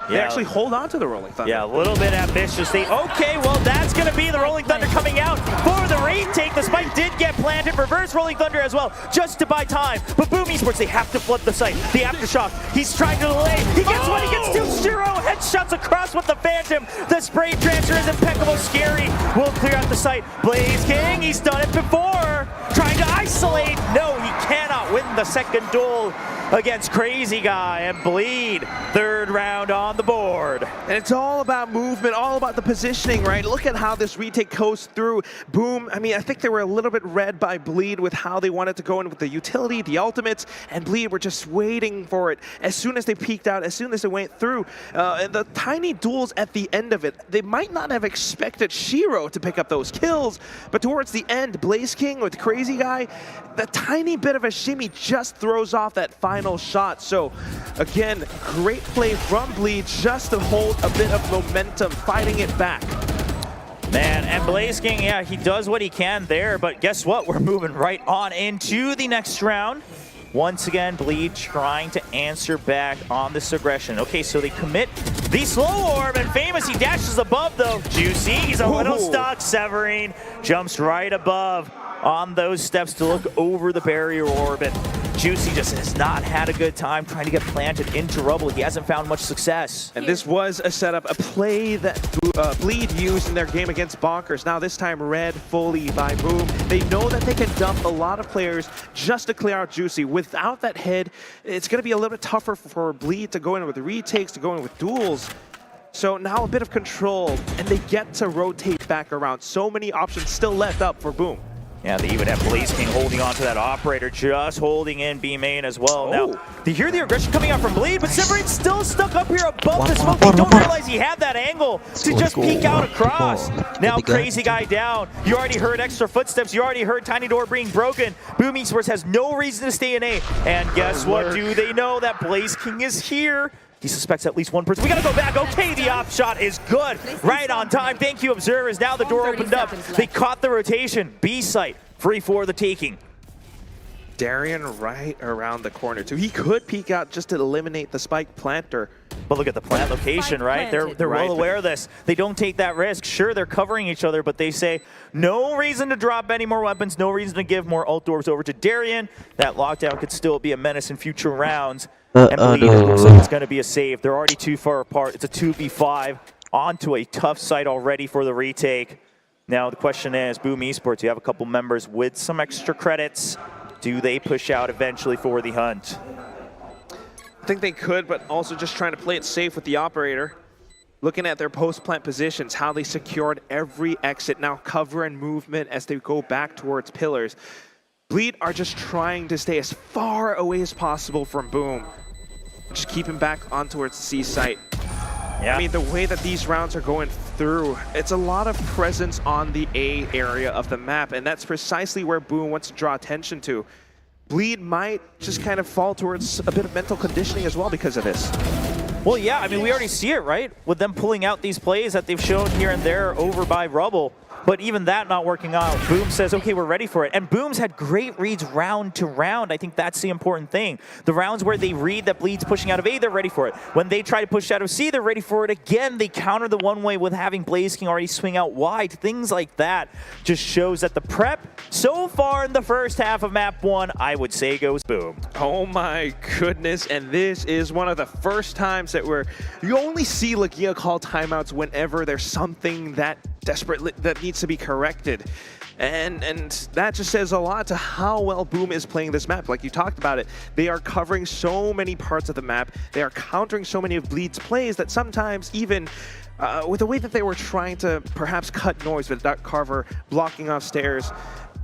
They actually hold on to the Rolling Thunder. Yeah, a little bit ambitious. Okay, well, that's going to be the Rolling Thunder coming out for the retake. The spike did get planted. Reverse Rolling Thunder as well, just to buy time. But Boom Esports, they have to flood the site. The Aftershock, he's trying to delay. He gets one, he gets two. Zero headshots across with the Phantom. The spray transfer is impeccable. Scary will clear out the site. Blaze King, he's done it before. Trying to isolate. No, he cannot win the second duel against Crazy Guy, and Bleed, third round on the board. And it's all about movement, all about the positioning, right? Look at how this retake goes through. Boom, I mean, I think they were a little bit read by Bleed with how they wanted to go in with the utility, the ultimates, and Bleed were just waiting for it. As soon as they peeked out, as soon as they went through, and the tiny duels at the end of it, they might not have expected Shiro to pick up those kills, but towards the end, Blaze King with Crazy Guy, that tiny bit of a shimmy just throws off that final shot. So again, great play from Bleed just to hold a bit of momentum, fighting it back. Man, and Blaze King, yeah, he does what he can there, but guess what? We're moving right on into the next round. Once again, Bleed trying to answer back on this aggression. Okay, so they commit the slow orb, and Famous, he dashes above though. Juicy, he's a little stuck. Severine jumps right above on those steps to look over the barrier orbit. Juicy just has not had a good time trying to get planted into Rubble. He hasn't found much success. And this was a setup, a play that Bleed used in their game against Bonkers. Now this time read fully by Boom. They know that they can dump a lot of players just to clear out Juicy. Without that head, it's going to be a little bit tougher for Bleed to go in with the retakes, to go in with duels. So now a bit of control, and they get to rotate back around. So many options still left up for Boom. Yeah, they even have Blaze King holding on to that operator, just holding in B main as well. Now, they hear the aggression coming out from Bleed, but Severine's still stuck up here above the smoke. They don't realize he had that angle to just peek out across. Now, Crazy Guy down. You already heard extra footsteps. You already heard Tiny Door being broken. Boom Esports has no reason to stay in A. And guess what? Do they know that Blaze King is here? He suspects at least one person. We gotta go back. Okay, the op shot is good. Right on time. Thank you, observers. Now the door opened up. They caught the rotation. B site, free for the taking. Darian right around the corner too. He could peek out just to eliminate the spike planter. But look at the plant location, right? They're well aware of this. They don't take that risk. Sure, they're covering each other, but they say no reason to drop any more weapons, no reason to give more ult doors over to Darian. That lockdown could still be a menace in future rounds. And Bleed, it looks like it's going to be a save. They're already too far apart. It's a 2v5 onto a tough site already for the retake. Now the question is, Boom Esports, you have a couple members with some extra credits. Do they push out eventually for the hunt? I think they could, but also just trying to play it safe with the operator. Looking at their post-plant positions, how they secured every exit, now cover and movement as they go back towards pillars. Bleed are just trying to stay as far away as possible from Boom. Just keep him back on towards the C site. Yeah. I mean, the way that these rounds are going through, it's a lot of presence on the A area of the map, and that's precisely where Boom wants to draw attention to. Bleed might just kind of fall towards a bit of mental conditioning as well because of this. Well, yeah, I mean, we already see it, right? With them pulling out these plays that they've shown here and there over by Rubble. But even that not working out, Boom says, okay, we're ready for it. And Boom's had great reads round to round. I think that's the important thing. The rounds where they read that Bleed's pushing out of A, they're ready for it. When they try to push out of C, they're ready for it again. They counter the one-way with having Blaze King already swing out wide. Things like that just shows that the prep so far in the first half of map 1, I would say goes Boom. Oh my goodness, and this is one of the first times that you only see Lagia call timeouts whenever there's something that desperately that needs to be corrected. And that just says a lot to how well Boom is playing this map. Like you talked about it, they are covering so many parts of the map. They are countering so many of Bleed's plays that sometimes even with the way that they were trying to perhaps cut noise with Duck Carver blocking off stairs,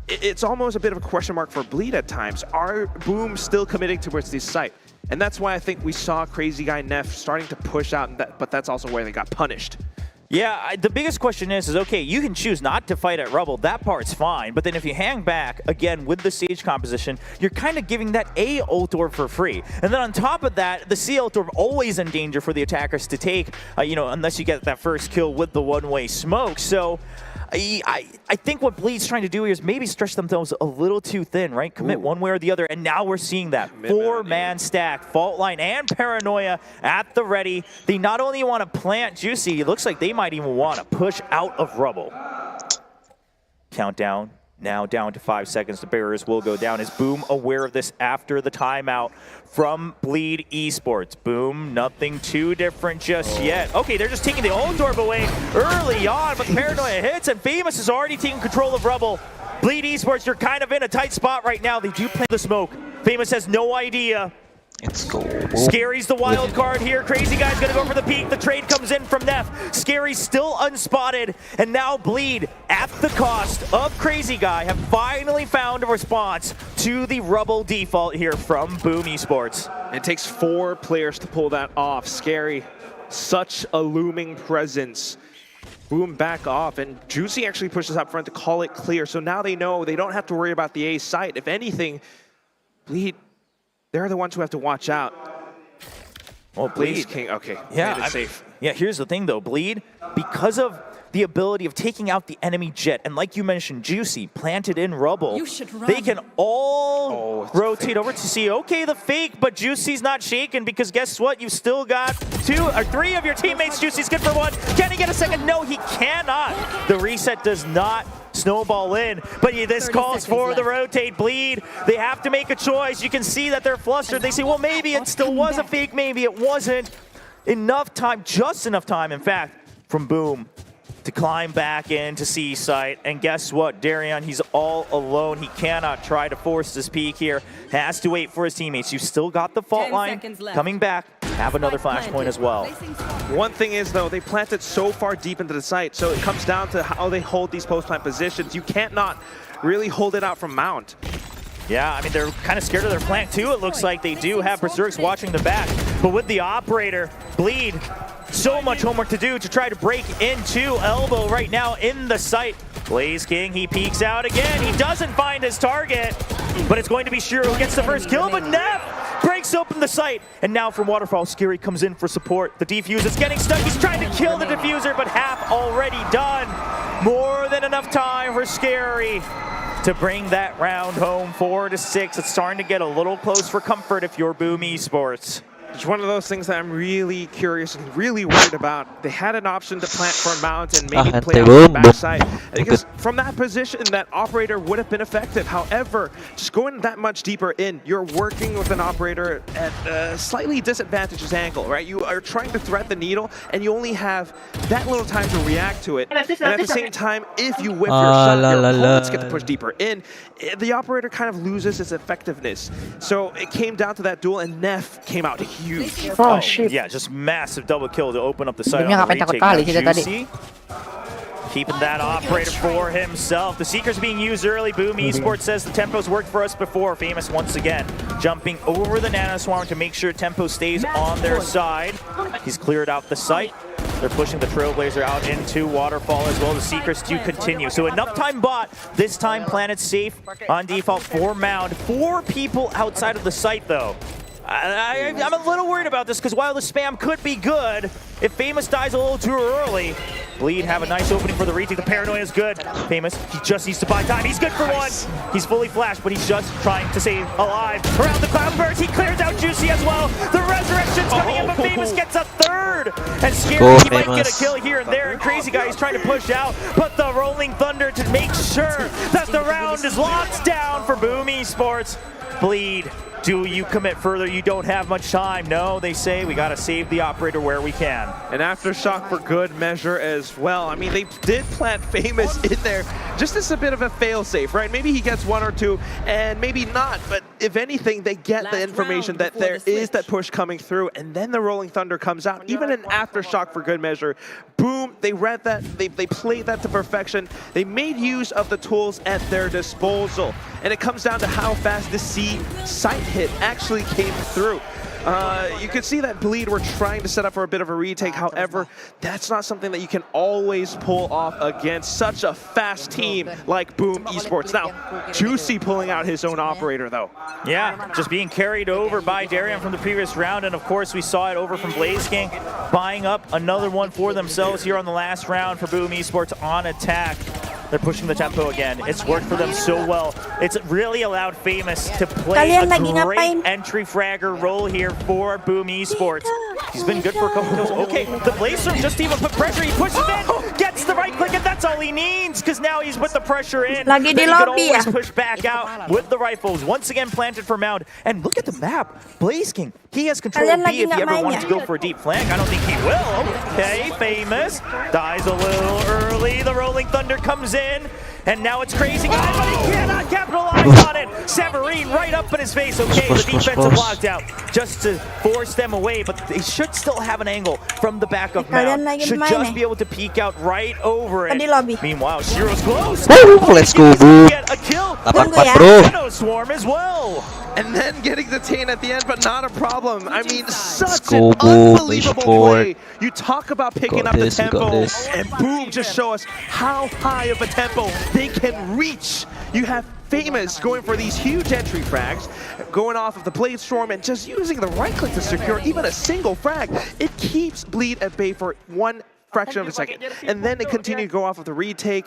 it's almost a bit of a question mark for Bleed at times. Are Boom still committing towards this site? And that's why I think we saw Crazy Guy Neff starting to push out, but that's also where they got punished. Yeah, the biggest question is okay, you can choose not to fight at Rubble. That part's fine. But then if you hang back, again, with the Sage composition, you're kind of giving that A ult orb for free. And then on top of that, the C ult orb always in danger for the attackers to take, unless you get that first kill with the one-way smoke. So I think what Bleed's trying to do here is maybe stretch themselves a little too thin, right? Commit one way or the other, and now we're seeing that four-man stack, Fault Line and Paranoia at the ready. They not only want to plant Juicy, it looks like they might even want to push out of Rubble. Countdown. Now down to 5 seconds. The barriers will go down. Is Boom aware of this after the timeout from Bleed Esports? Boom, nothing too different just yet. Okay, they're just taking the ult orb away early on, but Paranoia hits, and Famous is already taking control of Rubble. Bleed Esports, you're kind of in a tight spot right now. They do plant the smoke. Famous has no idea. Let's go. Scary's the wild card here. Crazy Guy's gonna go for the peak. The trade comes in from Neff. Scary's still unspotted, and now Bleed, at the cost of Crazy Guy, have finally found a response to the Rubble default here from Boom Esports. It takes 4 players to pull that off. Scary, such a looming presence. Boom back off, and Juicy actually pushes up front to call it clear. So now they know they don't have to worry about the A site. If anything, Bleed, they're the ones who have to watch out. Well, Bleed King, okay, yeah, safe. Yeah, here's the thing though, Bleed, because of the ability of taking out the enemy jet, and like you mentioned, Juicy planted in Rubble, they can all rotate over to see, okay, the fake, but Juicy's not shaken because guess what? You still got 2 or 3 of your teammates. Juicy's good for 1. Can he get a second? No, he cannot. The reset does not snowball in, but this calls for the rotate. Bleed, they have to make a choice. You can see that they're flustered. They say, well, maybe it still was a fake, maybe it wasn't. Enough time, just enough time, in fact, from Boom to climb back into C site. And guess what? Darian, he's all alone. He cannot try to force this peak here. Has to wait for his teammates. You still got the fault line coming back. Have another flashpoint as well. One thing is, though, they planted so far deep into the site, so it comes down to how they hold these post-plant positions. You can't not really hold it out from Mount. Yeah, I mean, they're kind of scared of their flank, too. It looks like they do have Berserks watching the back. But with the operator, Bleed, so much homework to do to try to break into Elbow right now in the site. Blaze King, he peeks out again. He doesn't find his target, but it's going to be Shiro who gets the first kill, but Neff breaks open the site. And now from Waterfall, Scary comes in for support. The defuse is getting stuck. He's trying to kill the diffuser, but half already done. More than enough time for Scary to bring that round home. 4-6. It's starting to get a little close for comfort if you're Boom Esports. It's one of those things that I'm really curious and really worried about. They had an option to plant for a mount and maybe play out the backside. Because from that position, that operator would have been effective. However, just going that much deeper in, you're working with an operator at a slightly disadvantaged angle, right? You are trying to thread the needle, and you only have that little time to react to it. And at the same time, if you whip your shot, your opponents get to push deeper in. The operator kind of loses its effectiveness. So it came down to that duel, and Neff came out huge. Oh, shit. Yeah, just massive double kill to open up the site on the retake. Now, Juicy keeping that operator for himself. The Seeker's being used early. Boom Esports says the tempo's worked for us before. Famous once again jumping over the Nano Swarm to make sure tempo stays on their side. He's cleared out the site. They're pushing the Trailblazer out into Waterfall as well. The Seekers do continue. So enough time bought. This time Planet's safe on default for Mound. 4 people outside of the site though. I'm a little worried about this because while the spam could be good, if Famous dies a little too early, Bleed have a nice opening for the retake. The paranoia is good. Famous, he just needs to buy time. He's good for one. He's fully flashed, but he's just trying to stay alive. Around the Cloudburst, he clears out Juicy as well. The Resurrection's coming in, but Famous gets a third. And Scary, he might get a kill here and there. And Crazy Guy is trying to push out, but the Rolling Thunder to make sure that the round is locked down for Boom Esports. Bleed. Do you commit further? You don't have much time. No, they say we got to save the operator where we can. And Aftershock for good measure as well. I mean, they did plant Famous in there just as a bit of a fail-safe, right? Maybe he gets 1 or 2, and maybe not. But if anything, they get the information that there is that push coming through, and then the Rolling Thunder comes out. Even an Aftershock for good measure. Boom, they read that. They played that to perfection. They made use of the tools at their disposal. And it comes down to how fast the C site hit actually came through. You could see that Bleed were trying to set up for a bit of a retake. However, that's not something that you can always pull off against such a fast team like Boom Esports. Now, Juicy pulling out his own operator, though. Yeah, just being carried over by Darian from the previous round. And of course, we saw it over from Blaze King, buying up another one for themselves here on the last round for Boom Esports on attack. They're pushing the tempo again. It's worked for them so well. It's really allowed Famous to play a great entry fragger role here for Boom Esports. He's been good for a couple kills. Okay, the Blazer just even put pressure. He pushes in, gets the right click, and that's all he needs because now he's put the pressure in. Then he can always push back out with the rifles. Once again planted for Mound. And look at the map. Blaze King, he has control of B if he ever wanted to go for a deep flank. I don't think he will. Okay, Famous dies a little early. The Rolling Thunder comes in, and now it's Crazy Guy, but he cannot capitalize on it. Severine right up in his face. Okay, the defensive lockdown just to force them away, but they should still have an angle from the back of Mount. Should just be able to peek out right over it. Meanwhile, Shiro's close. Let's go, Boom. Get a kill. 8-4, bro. Nano Swarm as well. And then getting the Tane at the end, but not a problem. I mean, such an unbelievable play. You talk about picking up the tempo, and Boom just show us how high of a tempo they can reach. You have Famous going for these huge entry frags, going off of the Blade Storm and just using the right click to secure even a single frag. It keeps Bleed at bay for one fraction of a second, and then they continue to go off of the retake.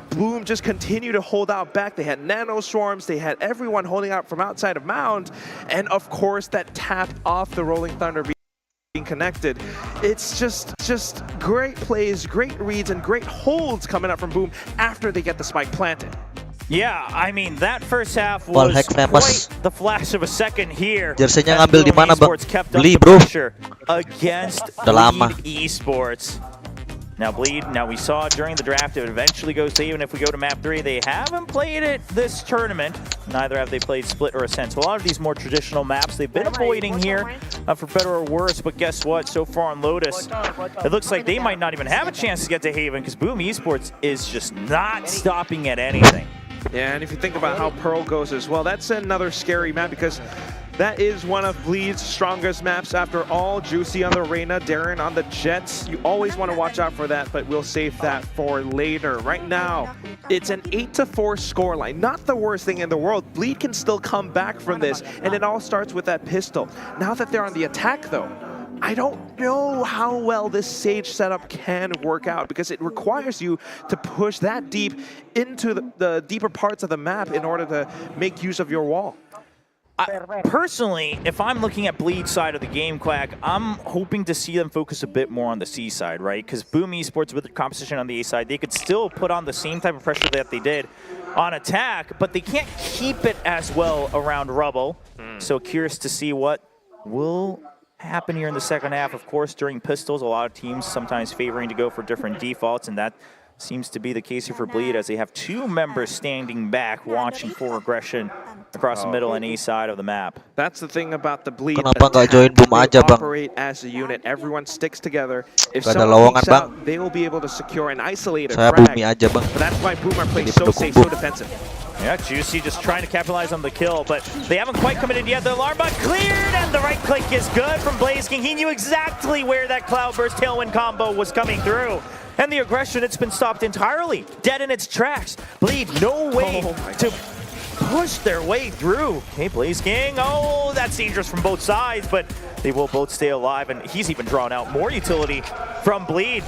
Boom just continue to hold out back. They had Nano Swarms, they had everyone holding out from outside of Mound, and of course that tap off the Rolling Thunder being connected. It's just great plays, great reads, and great holds coming up from Boom after they get the spike planted. Yeah, I mean, that first half was quite the flash of a second here. Jersey-nya ngambil di mana, Bang? Beli, bro. Against Bleed Esports. Now Bleed, we saw during the draft, it eventually goes to even if we go to map 3. They haven't played it this tournament. Neither have they played Split or Ascent. So a lot of these more traditional maps they've been avoiding here for better or worse. But guess what? So far on Lotus, it looks like they might not even have a chance to get to Haven because Boom Esports is just not stopping at anything. Yeah, and if you think about how Pearl goes as well, that's another scary map because That is one of Bleed's strongest maps after all. Juicy on the Reyna, Darren on the Jets. You always want to watch out for that, but we'll save that for later. Right now, it's an 8-4 scoreline. Not the worst thing in the world. Bleed can still come back from this, and it all starts with that pistol. Now that they're on the attack, though, I don't know how well this Sage setup can work out because it requires you to push that deep into the deeper parts of the map in order to make use of your wall. Personally, if I'm looking at Bleed's side of the game, Quack, I'm hoping to see them focus a bit more on the C side, right? Because Boom Esports with the competition on the A side, they could still put on the same type of pressure that they did on attack, but they can't keep it as well around Rubble. So curious to see what will happen here in the second half. Of course, during pistols, a lot of teams sometimes favoring to go for different defaults, and that seems to be the case here for Bleed as they have two members standing back watching for aggression across the middle and east side of the map. That's the thing about the Bleed. Kenapa nggak join Boom aja, Bang? Operate as a unit. Everyone sticks together. If Gak ada someone lowongan, peeks Bang. out, they will be able to secure an isolated Saya frag. Boomi aja, Bang. But that's why Boom are playing Jadi so pendukung safe, so Boom. defensive. Yeah, Juicy just trying to capitalize on the kill, but they haven't quite committed yet. The alarm bot cleared, and the right click is good from Blaze King. He knew exactly where that Cloudburst Tailwind combo was coming through. And the aggression, it's been stopped entirely. Dead in its tracks. Bleed, no way to push their way through. Okay, Blaze King, oh, that's dangerous from both sides, but they will both stay alive, and he's even drawn out more utility from Bleed.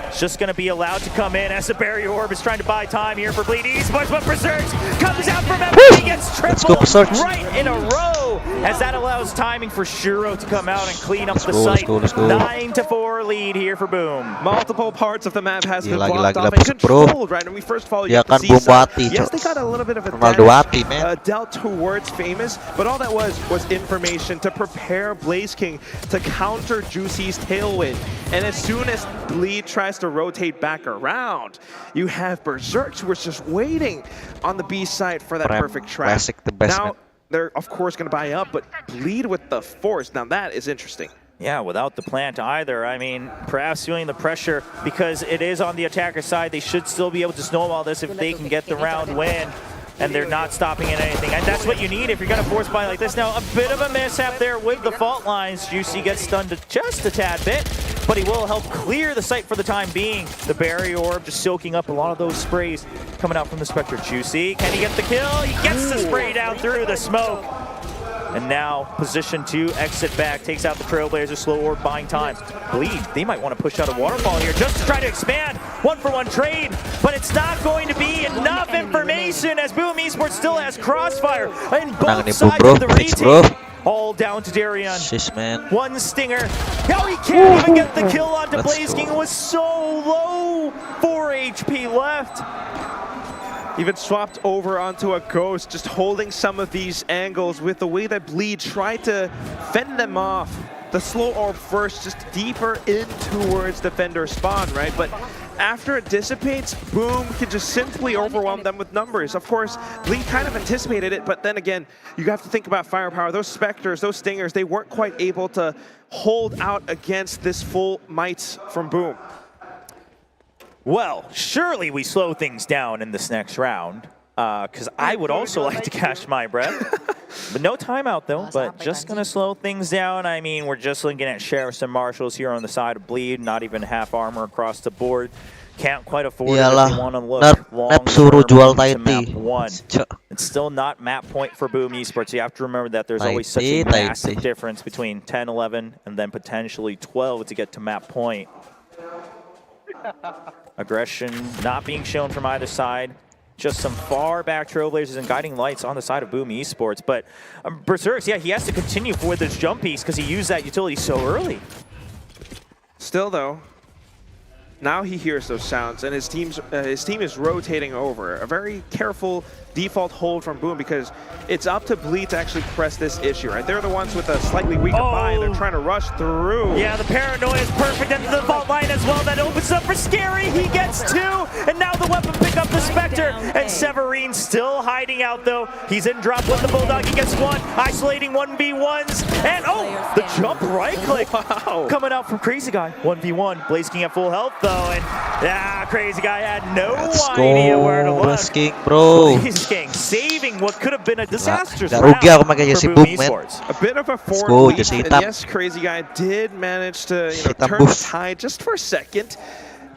It's just going to be allowed to come in as the barrier orb is trying to buy time here for Bleed Esports, but Berserks comes out from everything, gets triple right in a row, as that allows timing for Shuro to come out and clean up the site. 9-4 lead here for Boom. Multiple parts of the map has been Gila, blocked gila, off and gila, bro. controlled, right? And we first follow you Ya up the kan C Boom side. Wati, Yes, Cok. they got a little bit of a Ronaldo Wati, man. dealt towards Famous, but all that was information to prepare Blaze King to counter Juicy's Tailwind. And as soon as Bleed tries to rotate back around, you have Berserks who was just waiting on the B side for that perfect trap. Classic, the best, Now, man. they're of course going to buy up, but Bleed with the force. Now that is interesting. Yeah, without the plant either. I mean, perhaps feeling the pressure because it is on the attacker side. They should still be able to snowball this if they can get the round win. And they're not stopping at anything. And that's what you need if you're going to force buy like this. Now, a bit of a mishap there with the fault lines. Juicy gets stunned just a tad bit, but he will help clear the site for the time being. The barrier orb just soaking up a lot of those sprays coming out from the Spectre. Juicy, can he get the kill? He gets the spray down through the smoke. And now, position to exit back, takes out the Trailblazer, slow orb buying time. Bleed, they might want to push out a waterfall here just to try to expand. 1-for-1 trade, but it's not going to be enough information as Boom Esports still has Crossfire in both sides of the retake. All down to Darian. Sheesh, man. One stinger. Now he can't even get the kill onto Blaze King. It was so low. 4 HP left. Even swapped over onto a Ghost, just holding some of these angles with the way that Bleed tried to fend them off. The slow orb first, just deeper in towards Defender spawn, right? But after it dissipates, Boom can just simply overwhelm them with numbers. Of course, Bleed kind of anticipated it, but then again, you have to think about firepower. Those Spectres, those Stingers, they weren't quite able to hold out against this full might from Boom. Well, surely we slow things down in this next round, because I would also like to catch my breath. But no timeout, though, but just going to slow things down. I mean, we're just looking at Sheriffs and Marshals here on the side of Bleed, not even half armor across the board. Can't quite afford it if you want to look long-term to map 1. It's still not map point for Boom Esports. You have to remember that there's always such a massive difference between 10, 11, and then potentially 12 to get to map point. Aggression not being shown from either side. Just some far back Trailblazers and guiding lights on the side of Boom Esports. But Berserks, yeah, he has to continue for this jump piece because he used that utility so early. Still, though, now he hears those sounds, and his team is rotating over. A very careful default hold from Boom because it's up to Bleed to actually press this issue, right? They're the ones with a slightly weaker buy, and they're trying to rush through. Yeah, the paranoia is perfect, and the vault line as well. That opens up for Scary. He gets 2, and now the weapon pick up the Spectre, and Severine still hiding out, though. He's in drop with the Bulldog. He gets 1, isolating 1v1s, and the jump right click coming out from Crazy Guy. 1v1, Blaze King at full health, though, and Crazy Guy had no Let's idea go, where to look. Blaze King, bro. Blaze King saving what could have been a disastrous Gak round rugi aku pakai for jersey Boom Boom, man. Esports. A bit of a forward go, lead, jersey and hitam. yes, Crazy Guy did manage to Hitam turn the buff. tide just for a second.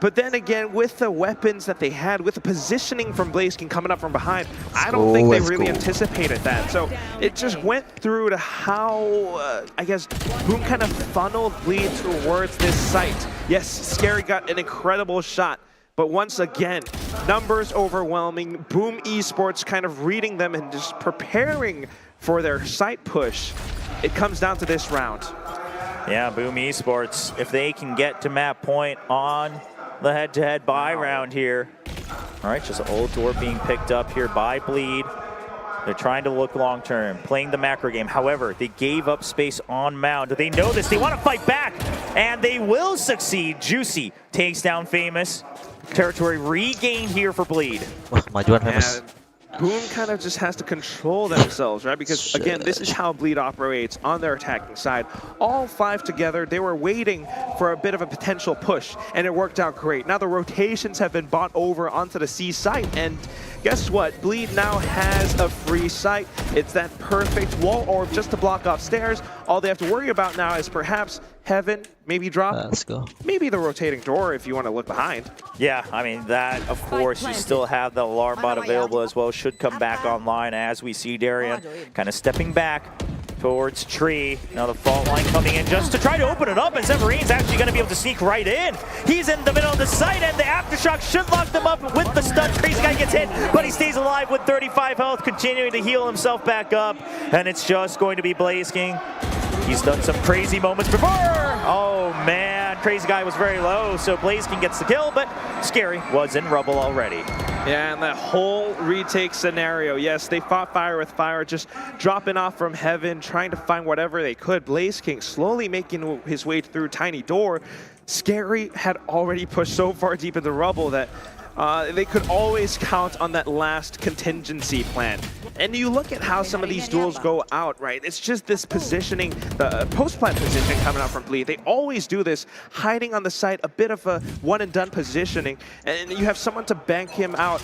But then again, with the weapons that they had, with the positioning from Blaze King coming up from behind, I don't think they really anticipated that. So it just went through to how, I guess, Boom kind of funneled Bleed towards this site. Yes, Scary got an incredible shot. But once again, numbers overwhelming. Boom Esports kind of reading them and just preparing for their site push. It comes down to this round. Yeah, Boom Esports, if they can get to map point on the head-to-head buy round here. All right, just old door being picked up here by Bleed. They're trying to look long-term, playing the macro game. However, they gave up space on Mound. They know this. They want to fight back, and they will succeed. Juicy takes down Famous. Territory regained here for Bleed. Wah, majuan Famous. Boom kind of just has to control themselves, right? Because, again, this is how Bleed operates on their attacking side. All 5 together, they were waiting for a bit of a potential push, and it worked out great. Now the rotations have been bought over onto the C site, and guess what? Bleed now has a free site. It's that perfect wall orb just to block off stairs. All they have to worry about now is perhaps Heaven, maybe drop. Let's go. Maybe the rotating door if you want to look behind. Yeah, I mean, that, of course, you still have the alarm bot available as well. Should come back online as we see Darian kind of stepping back towards Tree. Now the fault line coming in just to try to open it up, and Severine's actually going to be able to sneak right in. He's in the middle of the site, and the Aftershock should lock them up with the stun. Crazy Guy gets hit, but he stays alive with 35 health, continuing to heal himself back up, and it's just going to be Blaze King. He's done some crazy moments before. Oh man, Crazy Guy was very low, so Blaze King gets the kill, but Scary was in rubble already. Yeah, and that whole retake scenario, yes, they fought fire with fire, just dropping off from Heaven, trying to find whatever they could. Blaze King slowly making his way through Tiny Door. Scary had already pushed so far deep into rubble that they could always count on that last contingency plan. And you look at how some of these duels go out, right? It's just this positioning, the post-plant position coming out from Bleed. They always do this, hiding on the site, a bit of a one-and-done positioning. And you have someone to bank him out,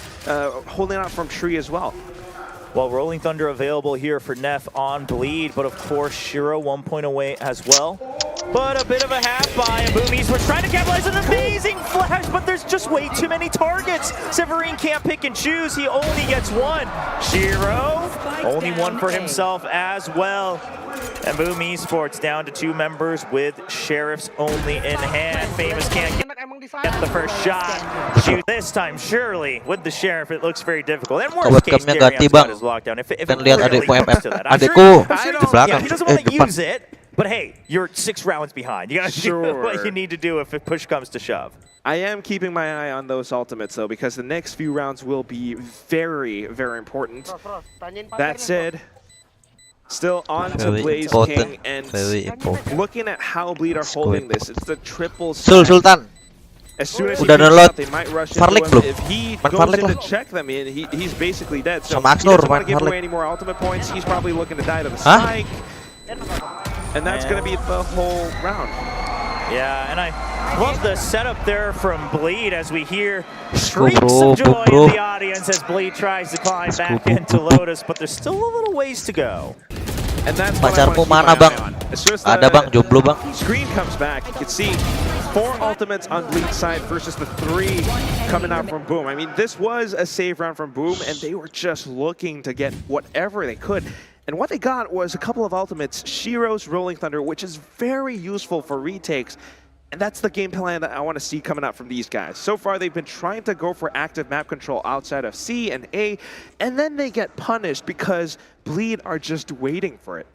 holding out from Tree as well. Well, Rolling Thunder available here for Neff on Bleed, but of course, Shiro 1 point away as well. But a bit of a half buy, and Boom Esports trying to capitalize an amazing flash, but there's just way too many targets. Severine can't pick and choose. He only gets one. Shiro, only one for himself as well. And Boom Esports down to 2 members with Sheriffs only in hand. Famous can't get the first shot. Shoot this time, surely, with the Sheriff, it looks very difficult. And worst case, Darian's got his lockdown. If it lihat really adikku comes to that. I'm adikku sure di belakang. he doesn't want to use it. But hey, you're 6 rounds behind. You gotta do what you need to do if push comes to shove. I am keeping my eye on those ultimates though, because the next few rounds will be very, very important. That said, still on to Blaze King, and looking at how Bleed are holding this, it's the triple stack. Sultan. As soon as he Udah picks download up, they might rush into Farlik him. belum? If he Main goes Farlik in to loh. check them in, he's basically dead. So Sama he Axnur, doesn't want to main give away Farlik. any more ultimate points. He's probably looking to die to the Huh? spike. And that's going to be the whole round. Yeah, and I love the setup there from Bleed as we hear Go, shrieks bro, of joy bro. in the audience as Bleed tries to climb back into Lotus, but there's still a little ways to go. And that's what I Pacarku want to mana keep my bang? eye on. As soon as Ada bang, jomblo bang. screen comes back, you can see 4 ultimates on Bleed's side versus the 3 coming out from Boom. I mean, this was a save round from Boom, and they were just looking to get whatever they could. And what they got was a couple of ultimates, Shiro's Rolling Thunder, which is very useful for retakes. And that's the game plan that I want to see coming out from these guys. So far, they've been trying to go for active map control outside of C and A, and then they get punished because Bleed are just waiting for it.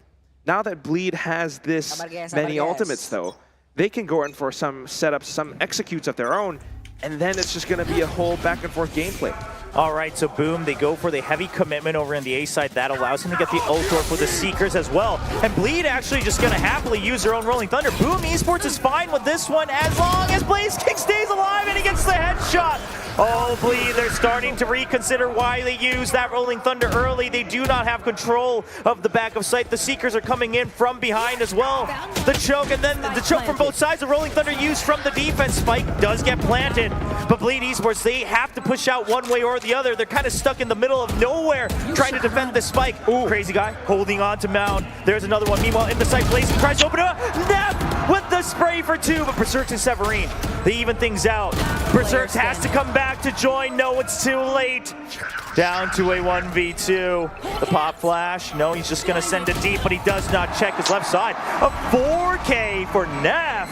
Now that Bleed has this many ultimates, though, they can go in for some setups, some executes of their own, and then it's just going to be a whole back-and-forth gameplay. All right, so Boom, they go for the heavy commitment over in the A side. That allows him to get the ult for the Seekers as well. And Bleed actually just going to happily use their own Rolling Thunder. Boom Esports is fine with this one as long as Blaze King stays alive and he gets the headshot. Oh, Bleed, they're starting to reconsider why they used that Rolling Thunder early. They do not have control of the back of sight. The Seekers are coming in from behind as well. The choke, and then the choke from both sides. The Rolling Thunder used from the defense. Spike does get planted, but Bleed Esports, they have to push out one way or the other. They're kind of stuck in the middle of nowhere trying to defend the Spike. Ooh, crazy guy holding on to Mound. There's another one. Meanwhile, in the side, Blazing tries to open it up. Nep with the spray for 2, but Berserk and Severine, they even things out. Berserk has to come back to join. No, it's too late. Down to a 1v2. The pop flash. No, he's just going to send it deep, but he does not check his left side. A 4K for Neff.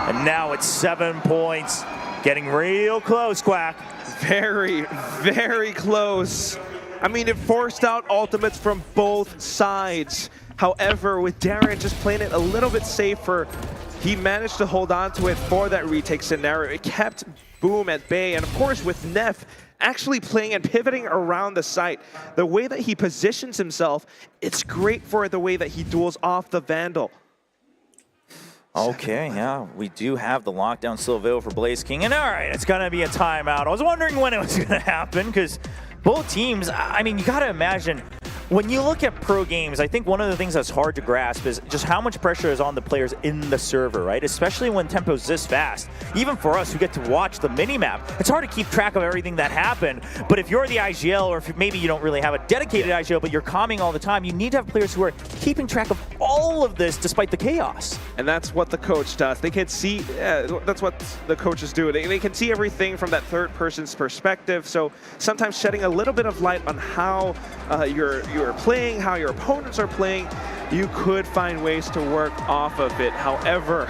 And now it's 7 points. Getting real close, Quack. Very, very close. I mean, it forced out ultimates from both sides. However, with Darren just playing it a little bit safer, he managed to hold on to it for that retake scenario. It kept Boom at bay. And of course, with Neff actually playing and pivoting around the site, the way that he positions himself, it's great for the way that he duels off the Vandal. Okay, yeah, we do have the lockdown still available for Blaze King. And all right, it's going to be a timeout. I was wondering when it was going to happen because both teams, I mean, you got to imagine, when you look at pro games, I think one of the things that's hard to grasp is just how much pressure is on the players in the server, right? Especially when tempo's this fast. Even for us who get to watch the mini-map, it's hard to keep track of everything that happened. But if you're the IGL, or if maybe you don't really have a dedicated IGL, but you're calming all the time, you need to have players who are keeping track of all of this despite the chaos. And that's what the coach does. They can see, that's what the coaches do. They can see everything from that third person's perspective. So sometimes shedding a little bit of light on how you're playing, how your opponents are playing, you could find ways to work off of it. However,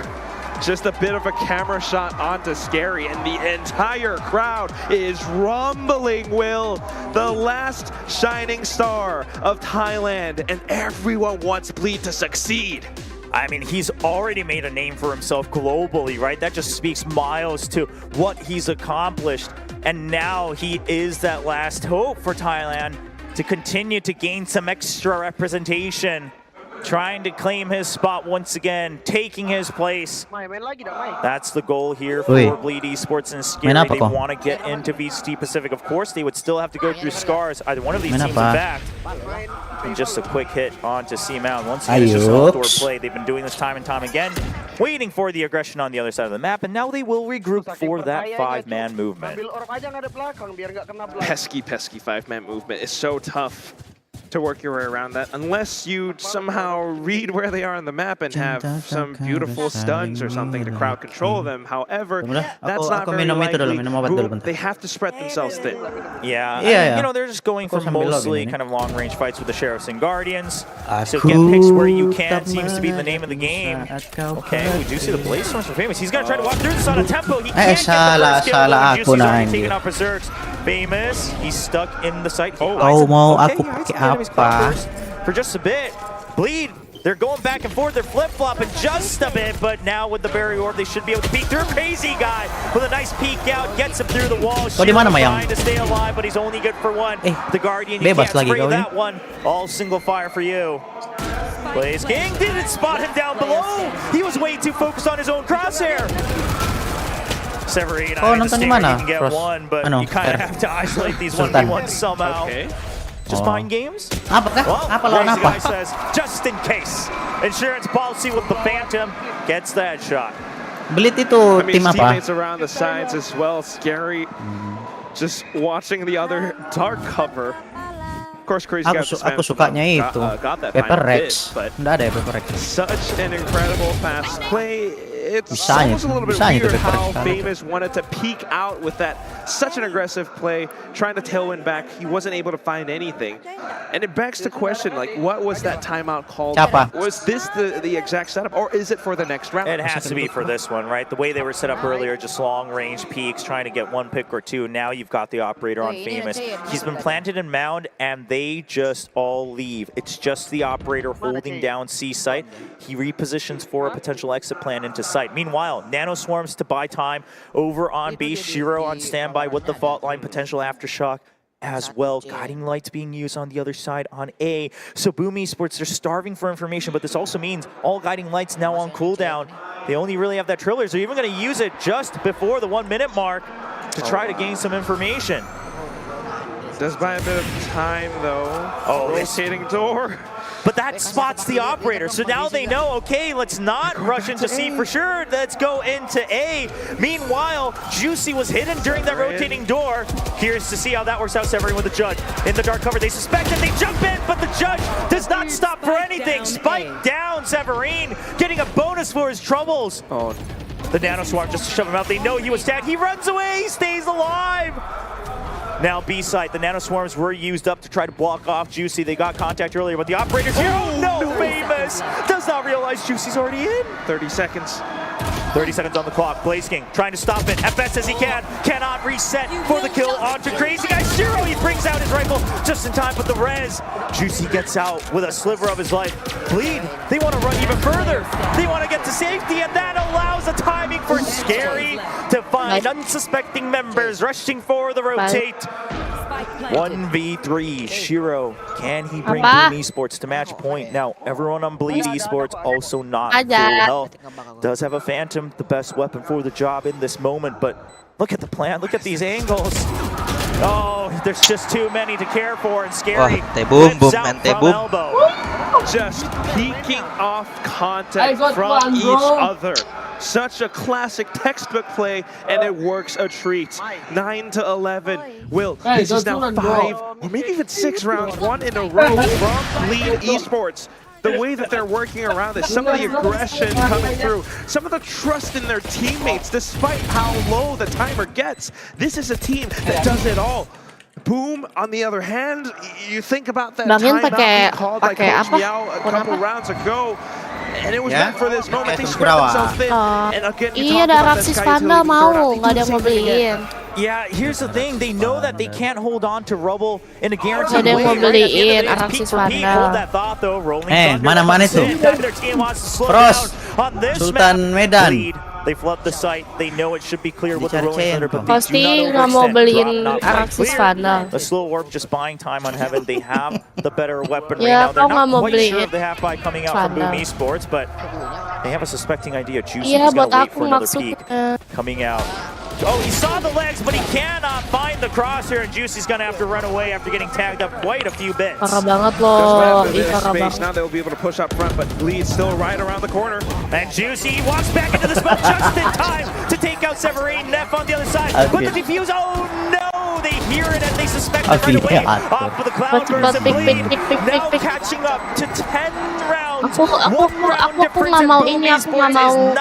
just a bit of a camera shot onto Scary, and the entire crowd is rumbling Will, the last shining star of Thailand, and everyone wants Bleed to succeed. I mean, he's already made a name for himself globally, right? That just speaks miles to what he's accomplished. And now he is that last hope for Thailand to continue to gain some extra representation, trying to claim his spot once again, taking his place. That's the goal here for Bleed Esports and Scary. They want to get into VCT Pacific. Of course, they would still have to go through Scars. Either one of these teams, in fact. And just a quick hit onto C-Mount. Once he finishes outdoor play, they've been doing this time and time again, waiting for the aggression on the other side of the map, and now they will regroup for that 5-man movement. Pesky 5-man movement is so tough to work your way around that, unless you somehow read where they are on the map and have some beautiful stuns or something to crowd control them. However, that's not very likely. They have to spread themselves thin. Yeah, you know, they're just going for mostly kind of long-range fights with the Sheriffs and Guardians. So get picks where you can seems to be the name of the game. Okay, we do see the Blaze Storms for Famous. He's going to try to walk through this on a tempo. He can't get the first kill. You see already taking out Berserks. Famous, he's stuck in the site. For just a bit. Bleed, they're going back and forth, they're flip-flopping just a bit, but now with the barrier orb, they should be able to peek through. Crazy guy with a nice peek out, gets him through the wall. Trying to stay alive, but he's only good for one. The Guardian, you can't spray that one. All single fire for you. Blaze King didn't spot him down below. He was way too focused on his own crosshair. Severine, I understand you can get one, but you kind of have to isolate these 1v1s somehow. Just mind games? Well, Crazy Guy says, just in case. Insurance policy with the Phantom gets that shot. Bleed itu tim apa? Teammates around the sides as well. Scary. Just watching the other dark cover. Of course, Crazy Guy aku sukanya itu. Paper Rex. Nggak ada Paper Rex. Such an incredible fast play. It's almost a little bit weird how Famous wanted to peek out with that. Such an aggressive play, trying to tailwind back. He wasn't able to find anything. And it begs the question, like, what was that timeout called? Was this the exact setup, or is it for the next round? It has to be for this one, right? The way they were set up earlier, just long-range peeks, trying to get one pick or two. Now you've got the operator on Famous. He's been planted in Mound, and they just all leave. It's just the operator holding down C site. He repositions for a potential exit plan into site. Meanwhile, Nano Swarms to buy time over on base. Shiro on standby with the fault line potential aftershock. as well. Guiding lights being used on the other side on A. So Boom Esports, they're starving for information, but this also means all guiding lights now on cooldown. They only really have that Triller, so they're even going to use it just before the 1 minute mark to try to gain some information. Does buy a bit of time though. Rotating door. But that spots the operator, so now they know, okay, let's not rush into C for sure, let's go into A. Meanwhile, Juicy was hidden during that rotating door. Curious to see how that works out, Severin with the Judge. In the dark cover, they suspect that they jump in, but the Judge does not stop for anything. Spike down, Severin, getting a bonus for his troubles. The Nano Swarm just to shove him out. They know he was tagged. He runs away, he stays alive. Now B-side, the Nano Swarms were used up to try to block off Juicy. They got contact earlier, but the operator's here. Oh no, Famous does not realize Juicy's already in. 30 seconds. 30 seconds on the clock. Blaze King trying to stop it. FS as he can. Cannot reset for the kill onto Crazy Guy. Shiro, he brings out his rifle just in time, but the res. Juicy gets out with a sliver of his life. Bleed, they want to run even further. They want to get to safety, and that allows the timing for Scary to find unsuspecting members rushing for the rotate. 1v3, Shiro, can he bring Boom Esports to match point? Now, everyone on Bleed Esports also not full health. Does have a Phantom, the best weapon for the job in this moment, but look at the plan, look at these angles. Oh, there's just too many to care for, and Scary whips out from elbow. Just peeking off contact from each other. Such a classic textbook play, and it works a treat. 9 to 11. Will, this is now 5 or maybe even 6 rounds, 1 in a row from Bleed Esports. The way that they're working around this, some of the aggression coming through, some of the trust in their teammates, despite how low the timer gets. This is a team that does it all. Boom, on the other hand, you think about that timeout being called by Coach Meow a couple rounds ago, and it was meant for this moment. They spread themselves thin, and again, you talk about that Sky utility throw. Yeah, here's the thing. They know that they can't hold on to Rubble in a guaranteed way. Mau beliin Peak for peak. Hold that thought though. Rolling mana itu? Pros, Sultan Medan. They flood the site. They know it should be clear with the rolling thunder, but Pasti nggak mau beliin Araxis Vandal. A slow warp just buying time on Heaven. They have the better weaponry Ya, now. They're kau nggak not mau quite sure beliin of the half buy coming out from Boom Esports, but they have a suspecting idea. Juicy Iya, is going buat to wait aku for another peak maksudnya. coming out. Oh, he saw the legs, but he cannot find the crosshair, and Juicy's gonna have to run away after getting tagged up quite a few bits. Parah banget loh. Parah banget. Now they'll be able to push up front, but Bleed still right around the corner. And Juicy walks back into the smoke just in time to take out Severin. Neff on the other side, but the defuse, oh no! They hear it and they suspect it right away. Off for the Cloudburst and Bleed. Now catching up to 10 rounds. Aku nggak mau ini, aku nggak mau.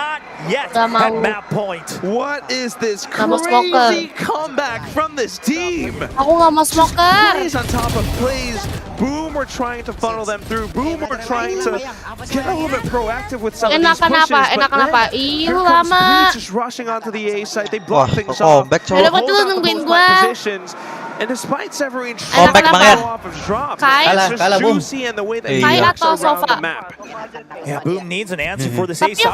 Yet at map point. What is this crazy comeback from this team? Aku nggak mau smoker. Plays on top of plays. Boom, we're trying to funnel them through. Boom, we're trying to get a little bit proactive with some of these pushes. Enakan apa? Here comes Bleed just rushing onto the A side. They block things off. Udah kok dulu nungguin gua. And despite Severin trying to go off of drops, it's just Juicy and the way that he walks around the map. Yeah, Boom needs an answer for this A side,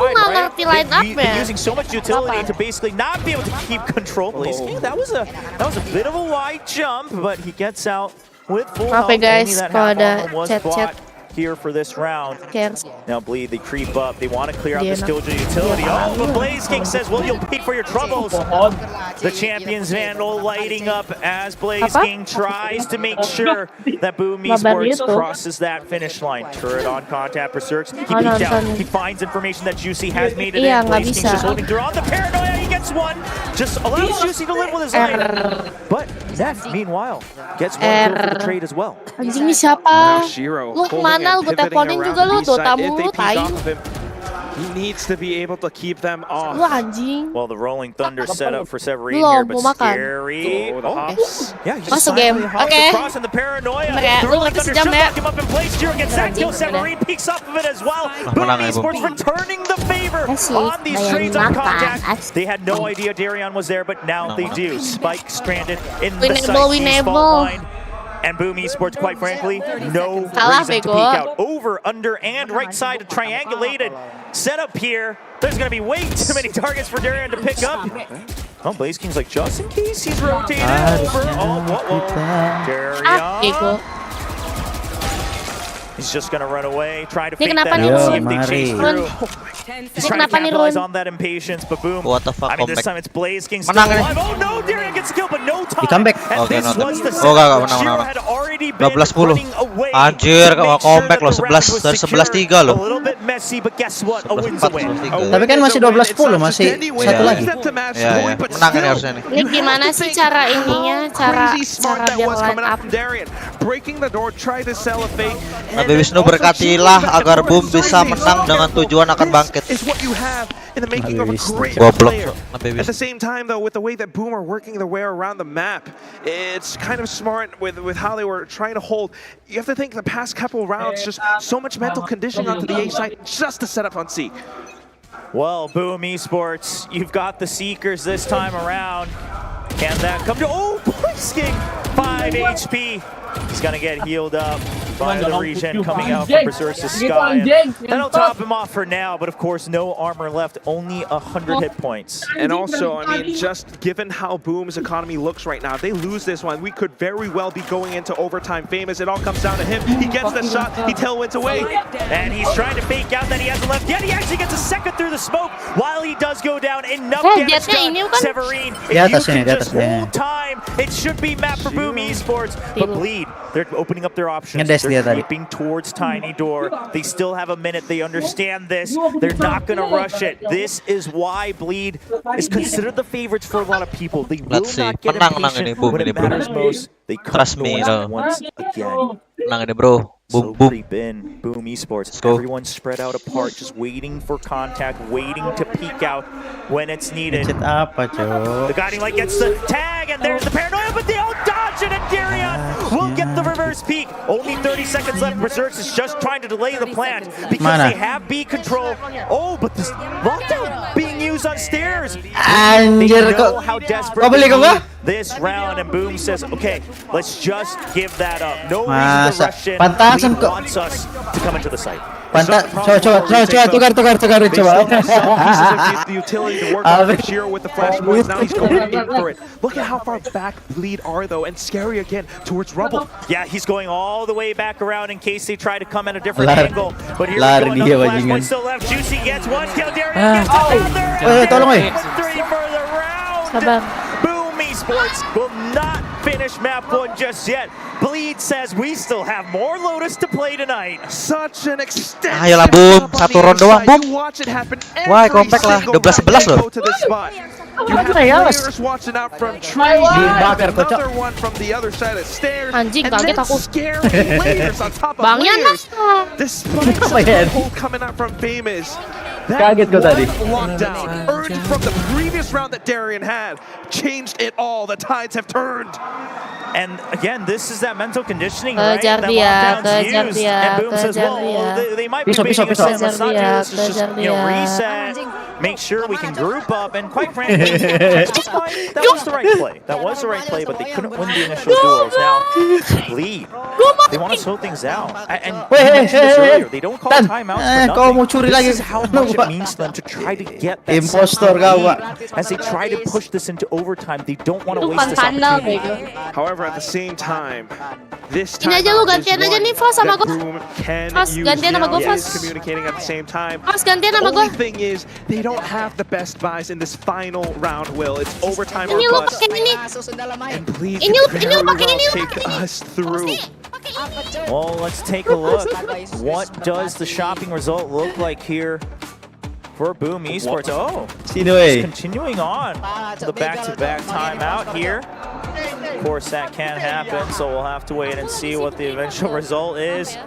right? They're using so much utility to basically not be able to keep control. That was a bit of a wide jump, but he gets out with full health. Guys, kalau ada chat here for this round. Cares. Now Bleed, they creep up. They want to clear out this Skillja utility. Oh, but Blaze King says, well, you'll pay for your troubles. The Champions Vandal lighting up as Blaze King tries to make sure that Boom Esports crosses that finish line. Turret on contact, Berserks. He peeked out. He finds information that Juicy has made it in. Blaze King's just holding through on the paranoia. He gets one. Just allows Juicy to live with his life. But Neff, meanwhile, gets one kill for the trade as well. Anjing ini siapa? Lu kemana? Lu teleponin juga lu, Dota mulu, tai. He needs to be able to keep them off. Lu anjing. Well, the rolling thunder set up for Severin here, but Scary. Yeah, he just silently hops across in the paranoia. The rolling thunder should lock him up in place. Shiro gets that kill. Severin peeks off of it as well. Boom Esports returning the favor on these trades on contact. They had no idea Darion was there, but now they do. Spike stranded in the site fault line. And Boom Esports, quite frankly, no reason to peek out. Over, under, and right side triangulated setup here. There's going to be way too many targets for Darion to pick up. Oh, Blaze King's like, just in case he's rotated over. Oh, Ego. He's just gonna run away, try to Ini fake kenapa that nih, out, see Run? if they chase through. He's trying to kenapa nih, capitalize Run? on that impatience, but boom. What the fuck, I mean, this comeback. time it's Blaze King still Menang ini. alive. Oh no, Darian gets the kill, but no time. Di comeback. And Oke, this nonton. was the Oh, enggak, setup. menang, Shiro menang. had already been 12-10. running away Anjir, to make kalau sure comeback that loh, the round 11 was dari secure. 11-3 loh. A little bit messy, but guess what? A win's a win. Tapi kan masih 12-10, masih satu lagi. Ya, menang ini harusnya nih. Ini gimana sih cara ininya, cara biar line up? Breaking the door, try to sell a fake. Nabi Wisnu berkatilah agar Boom bisa menang dengan tujuan akan bangkit. Is what you have in the making of a great Goblok, player. Nabi At the Wisnu. same time, though, with the way that Boom are working their way around the map, it's kind of smart with how they were trying to hold. You have to think the past couple rounds, just so much mental conditioning onto the A side just to set up on C. Well, Boom Esports, you've got the Seekers this time around. Can that come to... Oh, Blaze King! 5 HP. He's gonna get healed up by the regen coming out from Berserk's Sky. And that'll top him off for now, but of course, no armor left, only 100 hit points. And also, I mean, just given how Boom's economy looks right now, if they lose this one, we could very well be going into overtime. Famous, it all comes down to him. He gets the shot, he tailwinds away. And he's trying to fake out that he hasn't left yet. He actually gets a second through the smoke while he does go down. Enough damage done. Severine, if you can just hold time, it should be map for Boom Esports. But Bleed, they're opening up their options. They're creeping towards Tiny Door. They still have a minute. They understand this. They're not going to rush it. This is why Bleed is considered the favorites for a lot of people. They will Let's see. not get Menang impatient ini, Boom, when ini, it bro. matters most. They Trust me, once again. Menang ini, bro. Boom, boom. Creep in, Boom Esports. Go. Everyone's spread out apart, just waiting for contact, waiting to peek out when it's needed. Chat apa, Cok? The guiding light gets the tag, and there's the paranoia, but they'll dodge it, and Darian will get the reverse peek. Only 30 seconds left. Berserk is just trying to delay the plant because Mana? they have B control. Oh, but this lockdown being used on stairs. Anjir, They know kok how desperate kok beli they kok need this round, and Boom says, okay, let's just give that up. No reason to Masa rush in. pantasan Bleed kok. wants us to come into the site. Coba tukar. They still have pieces of the utility to work on for Shiro with the flashpoints. Now he's going in for it. Look at how far back Bleed are, though, and scary again towards Rubble. Yeah, he's going all the way back around in case they try to come at a different Lari. angle. But here Lari we go, dia, another bajingan. flashpoint still left. Juicy gets one kill, Darian gets another. Tolong, weh. 3 for the round. Sabar. Boom Esports will not finish map 1 just yet. Bleed says we still have more Lotus to play tonight. Such an extensive Ayolah, Boom. setup on Satu the round doang, inside. Boom. You watch it happen Wah, every comeback lah. single 12-11 round they loh. go to this spot. You have Chaos. players watching out from trees. Dibakar, kocok. Another one from the other side of stairs. Anjing, and kaget then aku. scary layers on top of Bangnya layers. nah. Despite Oh my such a God. hold coming out from Famous, that Kaget kau tadi. lockdown earned from the previous round that Darian had changed it all. The tides have turned. And again, this is that mental conditioning, right? Kejar That dia, lockdown's kejar used. dia, And Boom says, kejar well, dia. they might be Pisau, beating pisau, us, pisau. let's not do this. Let's just, Kejar dia. reset, make sure we can group up. And quite frankly, that was the right play. That was the right play, but they couldn't win the initial duels. Now, Lead. They want to slow things out. And you mentioned this earlier. They don't call Dan, timeouts for kau nothing. mau curi lagi. This is how much it means to them to try to get that Impostor second kau, lead. Pak. As they try to push this into overtime, they don't want to Lu waste this pandal opportunity. bego. However, at the same time, this Ini aja lu gantian aja nih, Fos, sama gua. Fos, gantian sama gua, Fos. communicating at the same time. Fos, gantian sama Only gua. thing is, they don't have the best buys in this final round, Will. It's overtime or Ini lu bust. pakai ini. And please Ini lu- ini lu very pakai well ini, lu take pakai ini. us through. Well, let's take a look. What does the shopping result look like here for Boom Esports? Oh, Sini weh. continuing on the back-to-back timeout here. Of course, that can happen, so we'll have to wait and see what the eventual result is.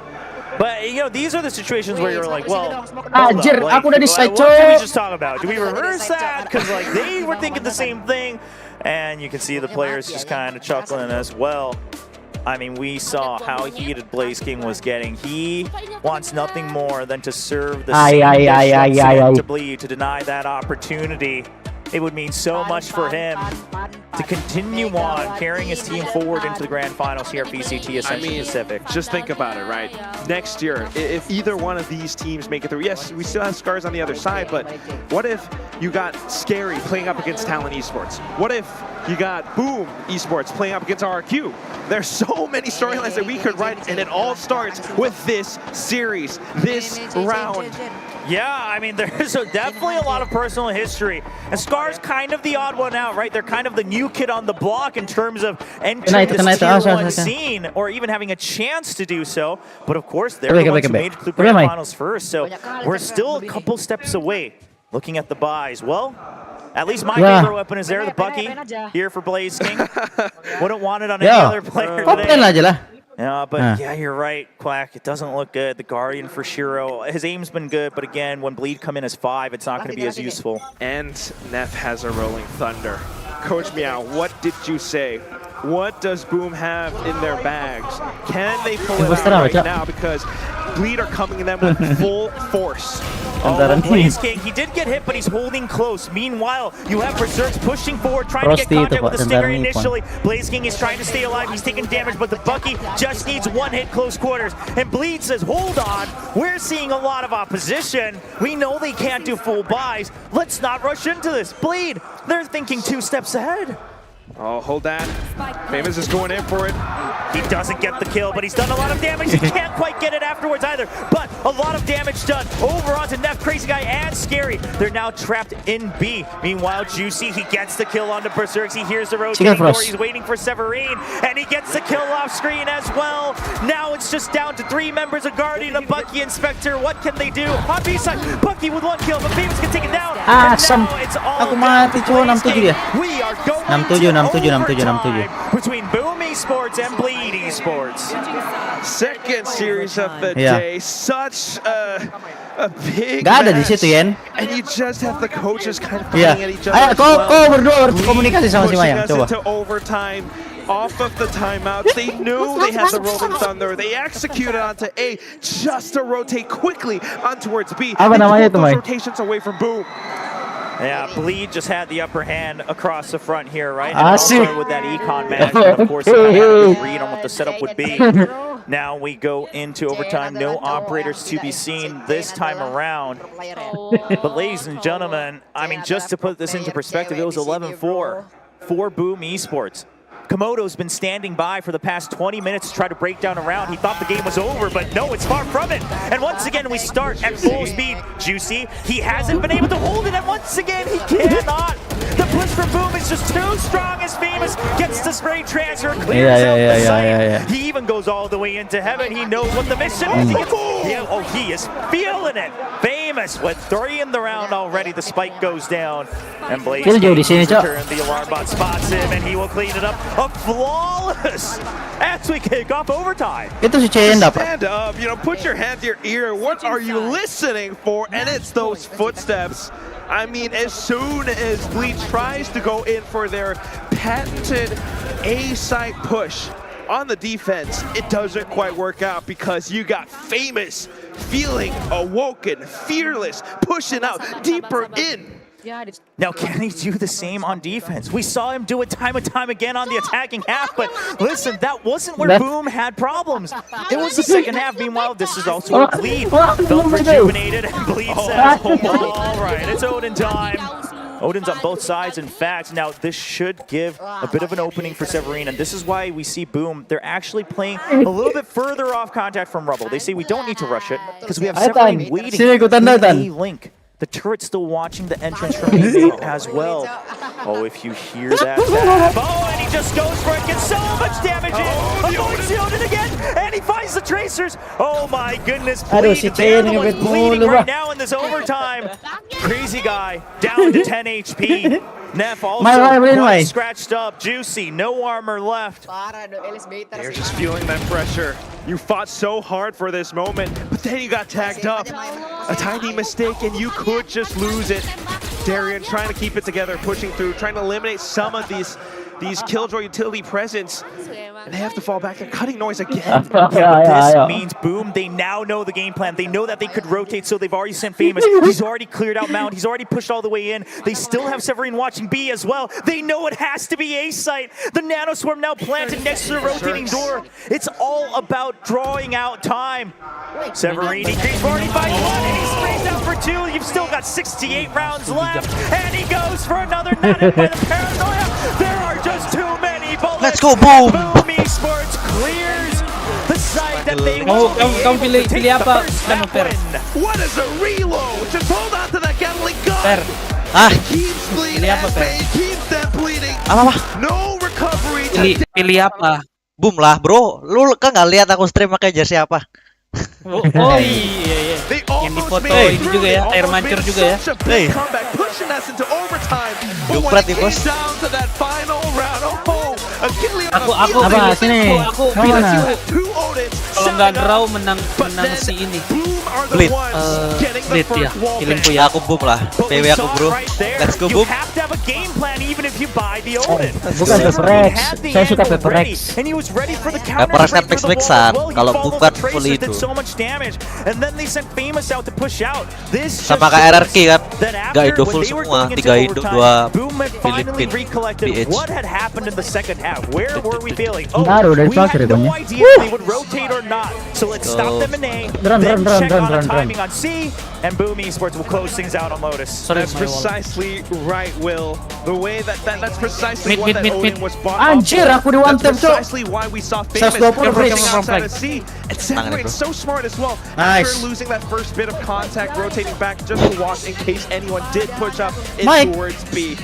But, you know, these are the situations where you're like, well, hold Anjir, up, like, aku udah di side, what did we Cok. just talk about? Do we reverse that? Because, like, they were thinking the same thing. And you can see the players just kind of chuckling as well. I mean, we saw how heated Blaze King was getting. He wants nothing more than to serve the same mission to Bleed, to deny that opportunity. It would mean so much for him. to continue on carrying his team forward into the grand finals here at VCT Ascension Pacific. Just think about it, right? Next year, if either one of these teams make it through, yes, we still have Scars on the other side, but what if you got Scary playing up against Talon Esports? What if you got Boom Esports playing up against RQ? There's so many storylines that we could write, and it all starts with this series, this round. Yeah, I mean, there's definitely a lot of personal history. And Scar's kind of the odd one out, right? They're kind of the new kid on the block in terms of entering this tier 1 scene, or even having a chance to do so. But of course, they're the ones who made it to the grand finals first, so we're still a couple steps away looking at the buys. Well, at least my favorite weapon is there, the Bucky, here for Blaze King. Wouldn't want it on any other player today. Yeah, but yeah, you're right, Quack. It doesn't look good. The Guardian for Shiro. His aim's been good, but again, when Bleed come in as 5, it's not going to be as useful. And Neff has a Rolling Thunder. Coach Meow, what did you say? What does Boom have in their bags? Can they pull it out right now? Because Bleed are coming in them with full force. Oh, Blaze King, he did get hit, but he's holding close. Meanwhile, you have Berserks pushing forward, trying to get contact with the Stinger initially. Blaze King is trying to stay alive. He's taking damage, but the Bucky just needs one hit close quarters. And Bleed says, hold on, we're seeing a lot of opposition. We know they can't do full buys. Let's not rush into this. Bleed, they're thinking 2 steps ahead. Oh, hold that. Famous is going in for it. He doesn't get the kill, but he's done a lot of damage. He can't quite get it afterwards either, but a lot of damage done. Over onto Neff, Crazy Guy, and Scary. They're now trapped in B. Meanwhile, Juicy, he gets the kill onto Berserks. He hears the rotating door. He's waiting for Severine, and he gets the kill off screen as well. Now it's just down to 3 members of Guardian, a Bucky and Spectre. What can they do? On B side, Bucky with 1 kill, but Famous can take it down. And now it's all down to Blaze King. We are going between Boom Esports and Bleed Esports. Second series of the day. Such a big Gak ada di situ, Yen. And you just have the coaches kind of pointing at each other. Ayo, kau berdua berkomunikasi sama si Maya. Coba. Into overtime. Off of the timeouts, they knew they had the Rolling Thunder. They executed onto A just to rotate quickly on towards B. Apa namanya itu, Mai? Rotations away from Boom. Yeah, Bleed just had the upper hand across the front here, right? And also with that econ management, of course, he had a good read on what the setup would be. Now we go into overtime. No operators to be seen this time around. But ladies and gentlemen, I mean, just to put this into perspective, it was 11-4 for Boom Esports. Komodo's been standing by for the past 20 minutes to try to break down a round. He thought the game was over, but no, it's far from it. And once again, we start at full speed. Juicy, he hasn't been able to hold it, and once again, he cannot. The push from Boom is just too strong as Famous gets the spray transfer, clears out the site. He even goes all the way into heaven. He knows what the mission is. He is feeling it. Famous with 3 in the round already. The spike goes down, and Blaze turn the alarm bot spots him, and he will clean it up. A flawless as we kick off overtime. Stand up, put your hand to your ear. What are you listening for? And it's those footsteps. I mean, as soon as Bleed tries to go in for their patented A-side push on the defense, it doesn't quite work out because you got Famous feeling awoken, fearless, pushing out deeper in. Now, can he do the same on defense? We saw him do it time and time again on the attacking half, but listen, that wasn't where Boom had problems. It was the second half. Meanwhile, this is also where Bleed felt rejuvenated, and Bleed says, all right, it's Odin time. Odin's on both sides, in fact. Now, this should give a bit of an opening for Severine, and this is why we see Boom. They're actually playing a little bit further off contact from Rubble. They say we don't need to rush it because we have Severine waiting in a link. The turret's still watching the entrance from A as well. Oh, if you hear that tap. Oh, and he just goes for it, gets so much damage in. Avoids the Odin again, and he finds the tracers. Oh my goodness, Bleed. They're the ones bleeding right now in this overtime. Crazy Guy down to 10 HP. Neff also quite scratched up. Juicy, no armor left. They're just feeling that pressure. You fought so hard for this moment, but then you got tagged up. A tiny mistake and you could just lose it. Darian trying to keep it together, pushing through, trying to eliminate some of these Killjoy utility presence. And they have to fall back. They're cutting noise again. Yeah, but this means Boom, they now know the game plan. They know that they could rotate, so they've already sent Famous. He's already cleared out Mount. He's already pushed all the way in. They still have Severine watching B as well. They know it has to be A site. The Nano Swarm now planted next to the rotating door. It's all about drawing out time. Severine increased 45 1, and he sprays out for 2. You've still got 68 rounds left, and he goes for another Nano by the Paranoia. There are just too many bullets. Let's go, Boom! Boom Esports clears the side that they will be able to take the first map win. What is a reload? Just hold on to that Gatling gun. Keeps bleeding as they keep them bleeding. Apa? No recovery. Pilih apa? Boom lah, bro. Lu kan nggak lihat aku stream pakai jersey apa? Oh iya. Yang di foto ini juga ya, air mancur juga ya. Jungpret nih, bos. Aku apa sini? Aku mana? Kalau nggak draw menang si ini. Bleed. Bleed ya. Killing ya aku Boom lah. PW aku bro. Let's go Boom. Bukan Pepperex. Saya suka Pepperex. Pepperex kan mix-mixan. Kalau Boom kan full itu. Sama kayak RRQ kan. Gak Indo full semua. 3 Indo, 2 Filipin. PH. Baru dari Valkyrie dong ya. Run. On C, and Boom Esports will close things out on Lotus. That's precisely right, Will. The way that's precisely what that Odin was bought Anjir, aku di one tap, Cok. precisely why we saw Famous everything outside of C. And Severine's so smart as well. After losing that first bit of contact, rotating back just to watch in case anyone did push up in towards B.